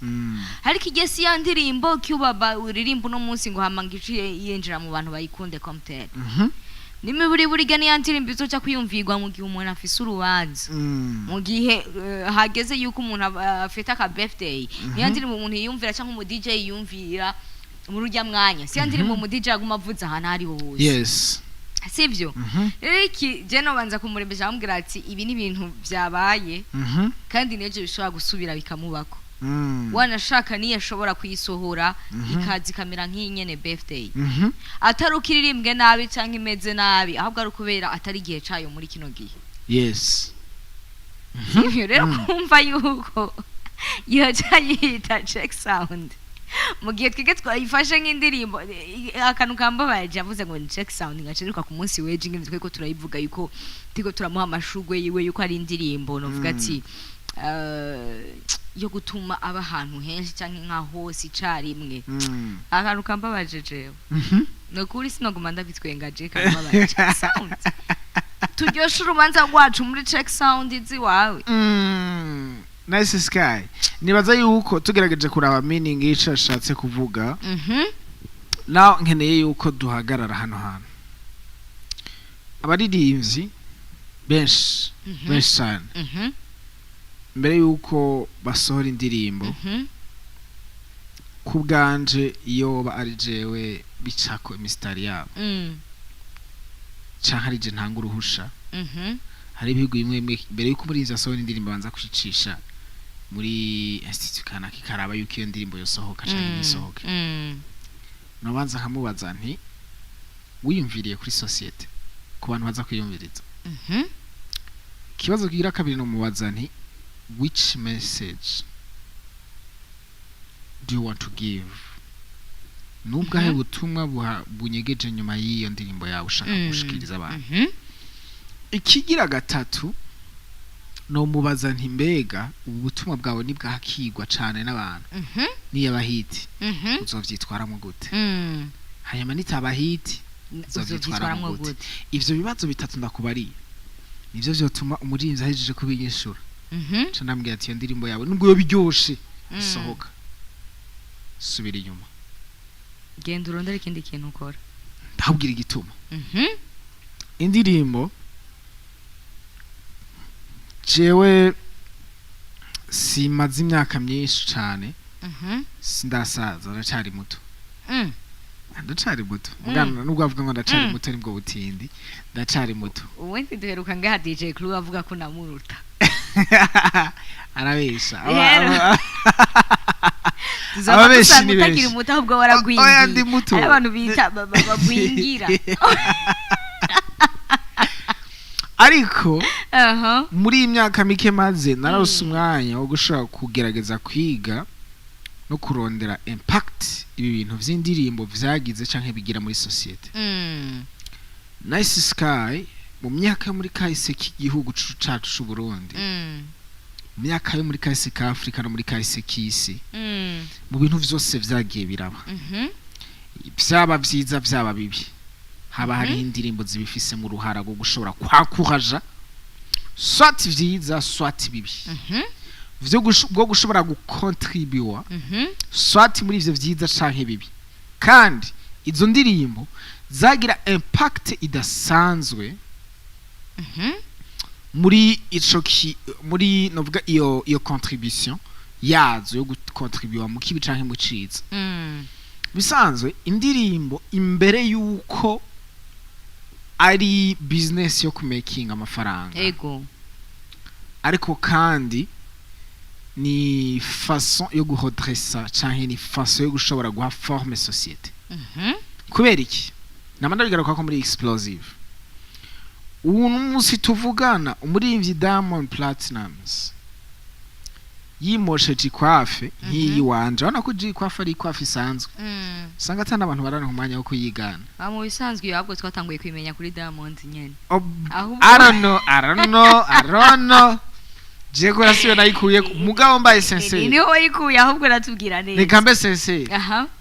Ariko igesi ya ndirimbo cyubaba uririmbo no munsi ngo hamangije yenjira mu bantu bayikunde comtele. Nime buri gani yandirimbo izoca kwiyumvirwa mu gihe umuntu afise urubanza, mu gihe hageze yuko umuntu afeta ka birthday, yandirimbo umuntu yiyumvira cyangwa umu DJ yiyumvira mu rujya mwanya, si yandirimbo mu DJ aguma avuza hana ari hose. Yes, sivyo. Iki je no banza kumurembesha ambwira ati ibi ni ibintu byabaye kandi neje bishobora gusubira bikamubako. Wanashaka niye ashobora kuyisohora ikazi kamera nk'inyene birthday, atarukiririmbwe nabi canke imeze nabi, ahubwo ari kubera atari gihe cayo muri kino gihe. Yes, ivyo rero kumva yuko iyo cyayita check sound mu gihe twige twayifashe nk'indirimbo akantu kambabaje avuze ngo ni check sound ngaciruka ku munsi weje ngene tweko turayivuga yuko tiko turamuha amashugwe yiwe yuko ari indirimbo novuga ati yo gutuma aba ahantu henshi cyangwa nka hose icarimwe. Akantu kambabaje jewe no kuri sinoguma ndabitwenga je kambabaje sound turyosha urubanza rwacu muri check sound izi wawe. Nice sky. Nibaza yuko tugerageje kuraba meaning yica ashatse kuvuga. Now nkeneye yuko duhagarara hano hano. Abaririmbyi benshi cyane mbere yuko basohora indirimbo kubganje iyo ba ari jewe bicako imistari yabo canke ari je ntanga uruhusha. Hari ibihugu bimwe mbere yuko muri izo sohora indirimbo banza kushicisha muri institute kana kikaraba yuko iyo ndirimbo yosohoka canke nisohoke. No banza kamubaza nti wiyumviriye kuri societe ku bantu baza kwiyumviriza. Kibazo kigira kabiri no mubaza nti which message do you want to give? Nubwahe butumwa bunyegeje nyuma y'iyo ndirimbo yawe ushaka gushikiriza abantu. Ikigira gatatu no mubaza nti mbega ubu butumwa bwawe ni bwakigwa cyane n'abantu niyo abahiti uzovyitwaramo gute? Hanyuma nitabahiti uzovyitwaramo gute? Ivyo bibazo bitatu ndakubari nivyo vyotuma umurinzi ahejeje kubinyishura. Canambwira ati iyo ndirimbo yawe nubwo yo biryoshe sohoka subira inyuma genda urondera ikindi kintu ukora. Ndahubwira igituma. Indirimbo jewe simaze imyaka myinshi cyane, sindasaza aracari muto. ndacari muto mugana nubwo avuga ngo ndacari muto nibwo butindi ndacari muto ubundi duheruka ngaha DJ Club avuga ko namuruta arabesha ababeshi ni benshi muto ahubwo waragwingiye oya ndi muto abantu bita bagwingira ariko muri imyaka mike maze narose umwanya wo gushaka kugerageza kwiga no kurondera impact ibi bintu vy'indirimbo vyagize canke bigira muri societe. Nice Sky mu myaka yo muri kahise k'igihugu cacu c'u Burundi. Mu myaka yo muri kahise ka Afrika no muri kahise k'isi. Mu bintu vyose vyagiye biraba. Vyaba vyiza vyaba bibi. Haba hari indirimbo zibifise mu ruhara rwo gushobora kwakuraja soit vyiza soit bibi. Bwo gushobora gukontribuwa soit muri ivyo vyiza canke bibi. Kandi izo ndirimbo zagira impact idasanzwe muri ico muri novuga iyo contribution yazo yo gukontribuwa mu kibi canke mu ciza. Bisanzwe indirimbo imbere yuko ari business yo kumaking amafaranga. Ego. Ariko kandi ni façon yo guhodressa canke ni façon yo gushobora guha forme societe. Kubera iki namanda bigaruka ko muri explosive umunsi tuvugana umuririmvyi Diamond Platnumz yimoshe jikwafe nkiyi wanje urabona ko jikwafe ari ikwafe isanzwe usanga atana abantu barana kumanya wo kuyigana mu bisanzwe yabwo twatanguye kwimenya kuri Diamond nyene. I don't know Jego rasiyo nayikuye mugabo mbaye sensei. Niho wayikuye ahubwo natubwira neza. Reka mbe sensei.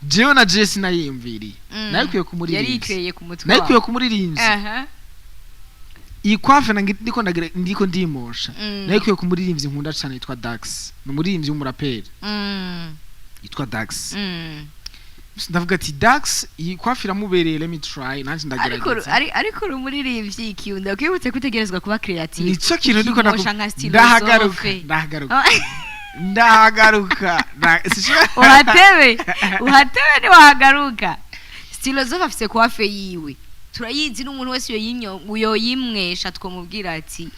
Jewe na Jesse nayimviri. Nayikuye kumuririmbyi. Yari ikreye ku mutwe. Nayikuye kumuririmbyi. Ikwafe ndiko ndimosha. Nayikuye kumuririmbyi nkunda cyane yitwa Dax. Ni umuririmbyi w'umuraperi. Yitwa Dax. Ndavuga ati Dax ikwafe iramubereye, let me try nanje ndagerageza. Ariko umuririmbyi ikiyunda kwibutse kutegerezwa kuba creative. Nico kintu ndiko ndahagaruka. Uhatebe ni wahagaruka. Stilozofa afise kwafe yiwe. Turayizi n'umuntu wese yoyimwesha twomubwira ati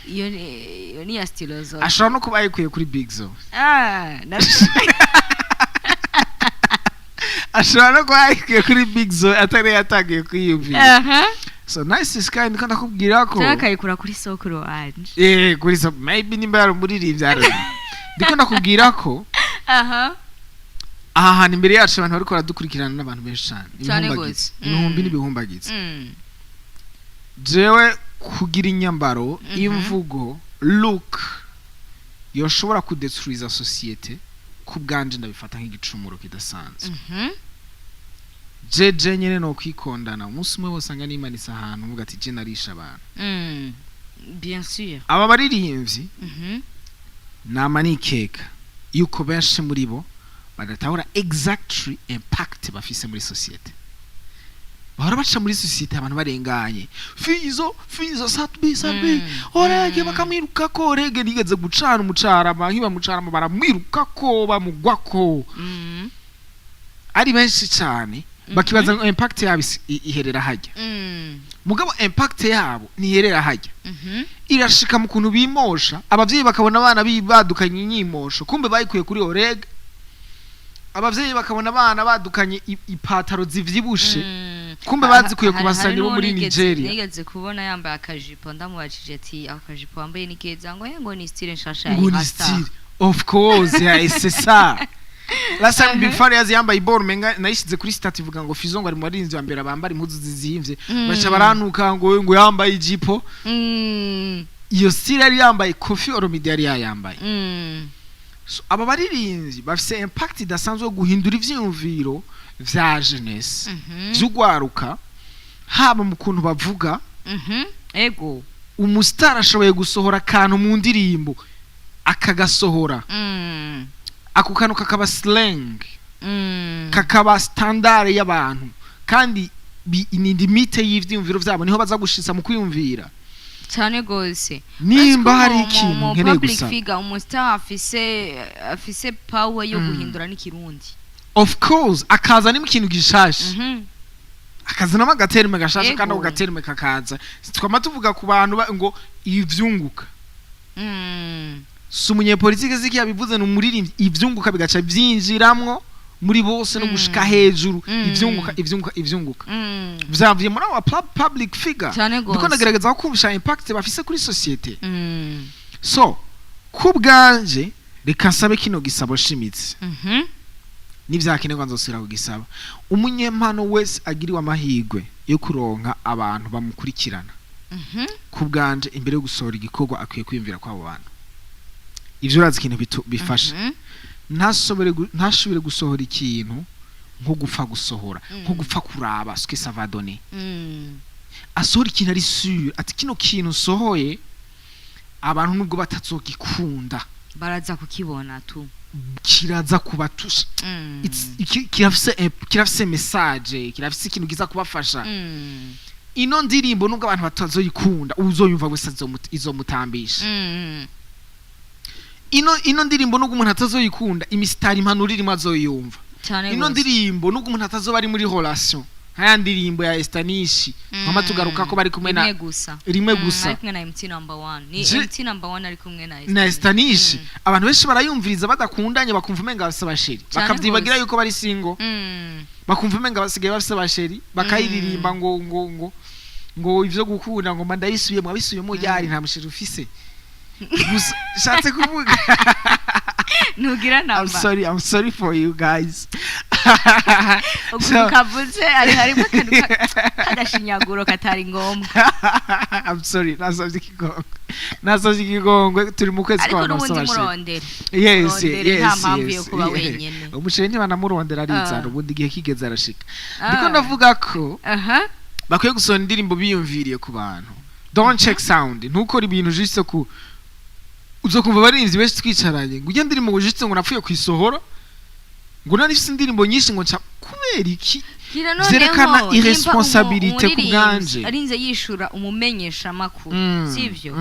iyo ni ya Stilozofa. Ashobora no kuba yikuye kuri Big Zo. Ashobora no kuba yikuye kuri Big Zo atari yatagiye kuyumvira. So Nice Sky ndiko ndakubwira ko cyakayikura kuri Sokoro anje. Kuri so maybe nimba yari umuririmbyi ari. Ndiko ndakubwira ko aha imbere yacu abantu bariko baradukurikirana n'abantu benshi cyane. Ibihumbi n'ibihumbagize. Jewe kugira inyambaro imvugo look yoshobora kudetruiza societe kubganje ndabifata nk'igicumuro kidasanzwe. Jeje nyene no kwikondana umunsi umwe bose anga nimanisa ahantu uvuga ati je narisha abantu. Bien sûr. Aba baririmbyi nama nikeka yuko benshi muri bo badatahura exactly impact bafise muri societe. Bahora baca muri societe abantu barenganye. Fizo satbi orege bakamwiruka ko orege nigeze gucana umucarama nkiba mucarama baramwiruka ko bamugwako. Ari benshi cyane bakibaza ngo impact yabo iherera hajya. Mugabo impact yabo niherera hajya. Irashika mu kuntu bimosha abavyeyi bakabona abana bibadukanye inyimosho kumbe bayikuye kuri orege. Abavyeyi bakabona abana badukanye ipataro zivyibushe kumbe bazikuye kubasani bo muri Nigeria. Nigeze kubona yambaye akajipo ndamubajije ati akajipo wambaye ni keza ngo ni style nshasha ya Rasta. Of course c'est ça. Last time before yazi yambaye iboro menga nayishize kuri stat ivuga ngo Fizo ngo ari mu barinzi wa mbere bambara impuzu zizimvye bacha baranuka ngo yambaye ijipo. Iyo style yari yambaye Kofi Olomide yari yambaye. So aba baririmbyi bafise impact idasanzwe guhindura ivyiyumviro vya jeunesse zugwaruka haba mu kuntu bavuga. Ego umustar ashoboye gusohora kantu mu ndirimbo akagasohora ako kantu kakaba slang kakaba standard y'abantu kandi ni limite y'ivyiyumviro vyabo niho baza gushitsa mu kwiyumvira cyane gose. Nimba hari ikintu nkeneye gusa public figure umustar afise power yo guhindura n'ikirundi. of course akaza ni ikintu gishasha akazanamo agaterime gashasha kandi ako gaterime kakaza twama tuvuga ku bantu ngo ivyunguka si umunyepolitike ziki yabivuze n'umuririmbyi ivyunguka bigaca byinjiramwo muri bose no gushika hejuru ivyunguka vyavuye muri aba public figure ndiko ndagerageza kumvisha impact bafise kuri societe so kubwanje reka nsabe kino gisabo shimitse nivyakenerwa nzosubira kugisaba umunyempano wese agiriwe amahirwe yo kuronka abantu bamukurikirana kubwanje imbere yo gusohora igikorwa akwiye kwiyumvira kw'abo bantu ivyo urazi ikintu bifasha ntashobore gusohora ikintu nko gupfa gusohora nko gupfa kuraba ce que ça va donner asohora ikintu ari sûr ati kino kintu sohoye abantu nubwo batazogikunda baraza kukibona tu kiraza kubatusha kirafise message kirafise ikintu giza kubafasha ino ndirimbo nubwo abantu batazoyikunda uzoyumva wese izomutambisha ino ndirimbo nubwo umuntu atazoyikunda imisitari impanuro irimo azoyumva ino ndirimbo nubwo umuntu atazoba ari muri relation haya ndirimbo ya Estanishi mama tugaruka ko bari kumwe na rimwe gusa kumwe na MT number 1 ni MT number 1 ari kumwe na Estanishi abantu benshi barayumviriza badakundanye bakumva umenga bafise basheri bakavyibagira yuko bari single bakumva umenga basigaye bafise basheri bakayiririmba ngo ivyo gukunda ngo mandayisuye mwabisuyemo yari nta musheri ufise shatse kuvuga nugira namba I'm sorry for you guys kavuze ari harimo kadashinyaguro katari ngombwa I'm sorry nasavye ikigongo turi mu kwezi kwa nosabashe yes nta mpamvu yo kuba wenyene umusheri ntibanamurondera arizana ubundi igihe kigeze arashika ndiko ndavuga ko bakwiye gusona indirimbo biyumviriye ku bantu don't check sound ntukora ibintu juste ku uzokumva barinzi benshi twicaranye ngo ndirimbo ngo juste ngo napfuye kwisohora ngo narifise indirimbo nyinshi ngo nca kubera iki zerekana irresponsabilité ku bwanje arinze yishura umumenyesha makuru sivyo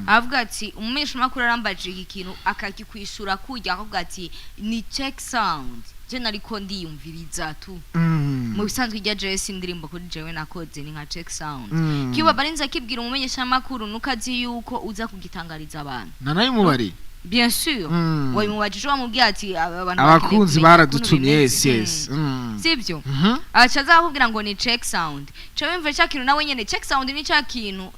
avuga ati umumenyesha makuru arambaje ikintu akakikwishura kujya avuga ati ni check sound je nariko ndiyumviriza tu mu bisanzwe ijya Jesse indirimbo kuri jewe nakoze ni nka check sound kiba barinze kibwira umumenyesha makuru nukazi yuko uza kugitangariza abantu nanayi mubari bien sûr wayi mubajije wamubwiye ati abantu abakunzi baradutumye yes sivyo acaza akubwira ngo ni check sound cyo bimve cyakintu nawe nyene check sound ni cyakintu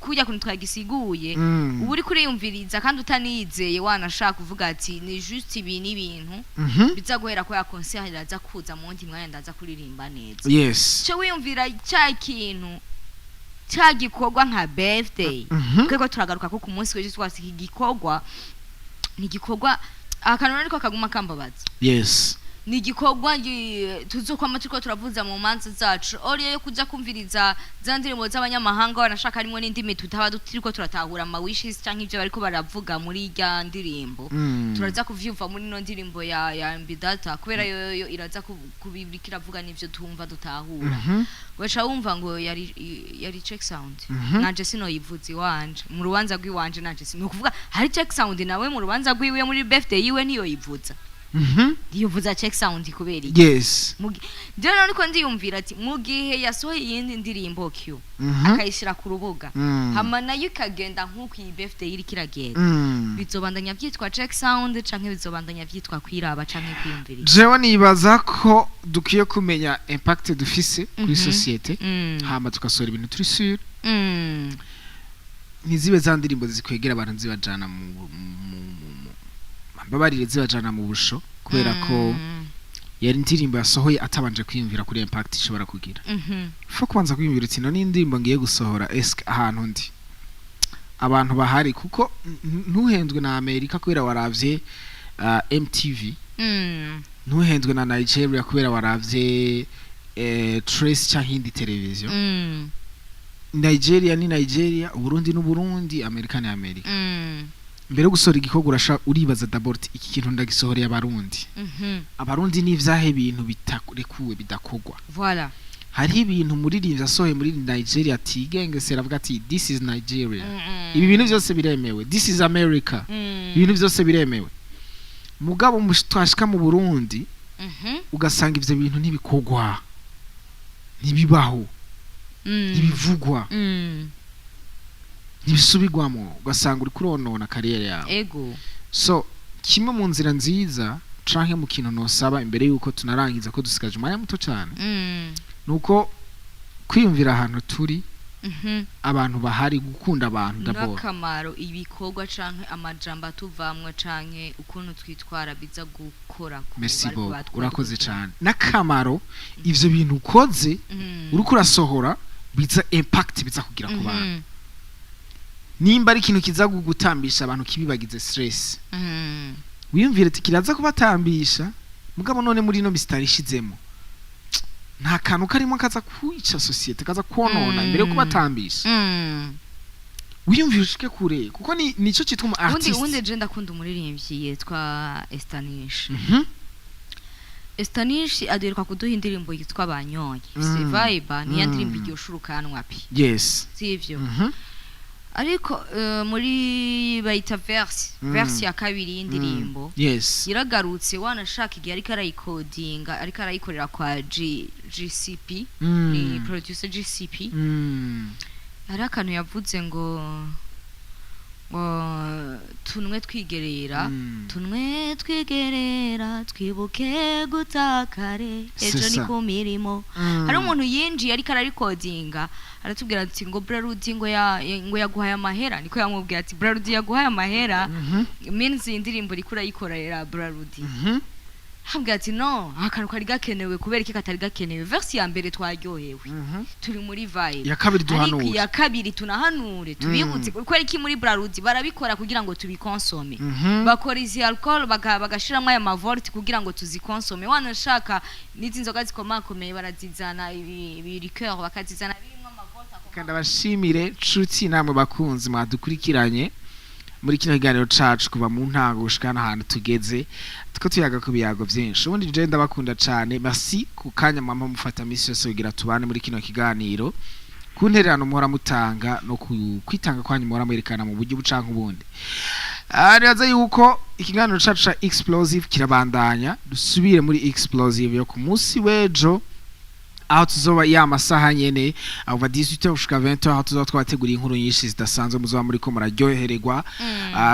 kujya kuntu twagisiguye ubu uri kuriyumviriza kandi utanizeye wanashaka kuvuga ati ni juste ibi n'ibintu bizaguhera ko ya concert iraza kuza mu ndi mwanya ndaza kuririmba neza yes cyo wiyumvira cyakintu cyagikorwa nka birthday kwego turagaruka ko ku munsi w'ejo twasiki gikorwa ni gikorwa akanone ariko kaguma kambabaza yes ni gikorwa tuzokwama turiko turavuza mu manza zacu oriye yo kuja kumviriza za ndirimbo z'abanyamahanga banashaka harimo n'indimi tutaba turiko turatahura ama wishes canke ivyo bariko baravuga muri irya ndirimbo turaza kuvyumva muri no ndirimbo ya Mbidata kubera yo iraza kubibirikira avuga n'ivyo tumva dutahura wecha wumva ngo yari check sound nanje sino yivuzi wanje mu rubanza rw'iwanje nanje sino kuvuga hari check sound nawe mu rubanza rw'iwe muri birthday yiwe niyo yivuza yivuza check sound kubera yes Dero niko ndiyumvira ati mu gihe yasohoye yindi ndirimbo Q akayishira ku rubuga hama nayo ikagenda nkuko iyi birthday iri kiragenda bizobandanya byitwa check sound canke bizobandanya byitwa kwiraba canke kwiyumvira jewe nibaza ko dukiye kumenya impact dufise kuri societe hama tukasora ibintu turi sûr nizibe za ndirimbo zikwegera abantu zibajana mu babarire zibajana mu busho kubera ko yari indirimbo yasohoye atabanje kwiyumvira kuri impact ishobora kugira fo kubanza kwiyumvira ati no n'indirimbo ngiye gusohora esk ahantu ndi abantu bahari kuko ntuhendwe na Amerika kubera waravye MTV ntuhendwe na Nigeria kubera waravye Trace cyangwa hindi television Nigeria ni Nigeria Burundi ni Burundi Amerika ni Amerika mbere yo gusohora igikorwa uribaza d'abord iki kintu ndagisohoreye abarundi abarundi ni ivyahe bintu bitarekuwe bidakogwa voilà hari ibintu muririmvyi asohoye muri Nigeria atigengesera avuga ati this is Nigeria ibi bintu byose biremewe this is America ibintu byose biremewe mugabo twashika mu Burundi ugasanga ivyo bintu ntibikogwa ntibibaho ntibivugwa ntibisubirwamo ugasanga uri kuronona kariyeri yawe ego so kimwe mu nzira nziza canke mu kintu nosaba imbere yuko tunarangiza ko dusigaje umwanya muto cyane nuko kwiyumvira ahantu turi abantu bahari gukunda abantu d'abord nakamaro ibikorwa canke amajambo tuvamwe canke ukuntu twitwara biza gukora merci beaucoup urakoze cyane nakamaro ivyo bintu ukoze uriko urasohora biza impact biza kugira ku bantu nimba ari ikintu kiza gutambisha abantu kibibagize stress wiyumvire kiraza kubatambisha mugabo none muri no mistarishizemo nta kantu karimo kaza kwica societe kaza konona imbere yo kubatambisha wiyumvire ushike kure kuko nico cyitwa umu artist undi je ndakunda umuririmbyi yitwa Estanish Estanish aderuka kuduha indirimbo yitwa Banyonyi si vibe ni indirimbo igoshurukanwa pi yes sivyo ariko muri bayita verse ya kabiri y'indirimbo yes iragarutse wanashaka igihe ariko arayikodinga ariko arayikorera kwa GCP ni producer GCP hari akantu yavuze ngo tunwe twigerera twibuke gutakare ejo ni ku mirimo hari umuntu yinjiye ariko ararikodinga aratubwira ati ngo Brarudi ngo yaguhaye amahera niko yamubwiye ati Brarudi yaguhaye amahera means indirimbo rikura yikorera Brarudi hambwa ati no akantu kari gakenewe kubera iki katari gakenewe verse ya mbere twaryohewe turi muri vibe ya kabiri duhanure ariko ya kabiri tunahanure tubibutse kubera iki muri Brarudi barabikora kugira ngo tubikonsome bakora izi alcohol bagashiramo aya mavolt kugira ngo tuzikonsome wanashaka n'izi nzoga zikomakomeye barazizana ibi liqueur bakazizana birimo amavolt kandi abashimire nshuti namwe bakunzi mwadukurikiranye muri kino kiganiro cacu kuva mu ntango gushikana ahantu tugeze tuko tuyaga ku biyago byinshi ubundi je ndabakunda cyane merci ku kanya mama mufata misi yose kugira tubane muri kino kiganiro kuntererano muhora mutanga no kwitanga kwanyu muhora mwerekana mu buryo bucanka ubundi araza yuko ikiganiro cacu ca explosive kirabandanya dusubire muri explosive yo ku munsi wejo aho tuzoba ya masaha nyene ava 18h gushika 20h aho tuzoba twategura inkuru nyinshi zidasanzwe muzoba muri ko muraryohererwa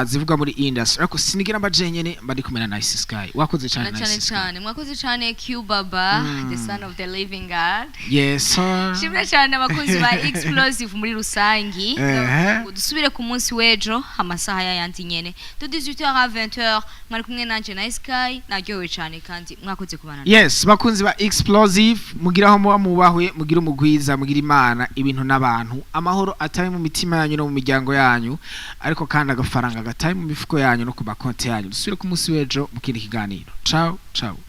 zivuga muri industry ariko sinigira mbaje nyene mbari kumena Nice Sky wakoze cyane Nice Sky mwakoze cyane Q Baba the son of the living God yes sir shimira cyane abakunzi ba explosive muri rusangi dusubire ku munsi wejo amasaha yandi nyene de 18h à 20h mwari kumwe nanje Nice Sky naryohewe cyane kandi mwakoze kubana yes bakunzi ba explosive mugiraho mubahwe mugira umugwiza mugira imana ibintu n'abantu amahoro atari mu mitima yanyu no mu miryango yanyu ariko kandi agafaranga gatari mu mifuko yanyu no ku makonti yanyu dusubire ku munsi wejo mu kindi kiganiro ciao ciao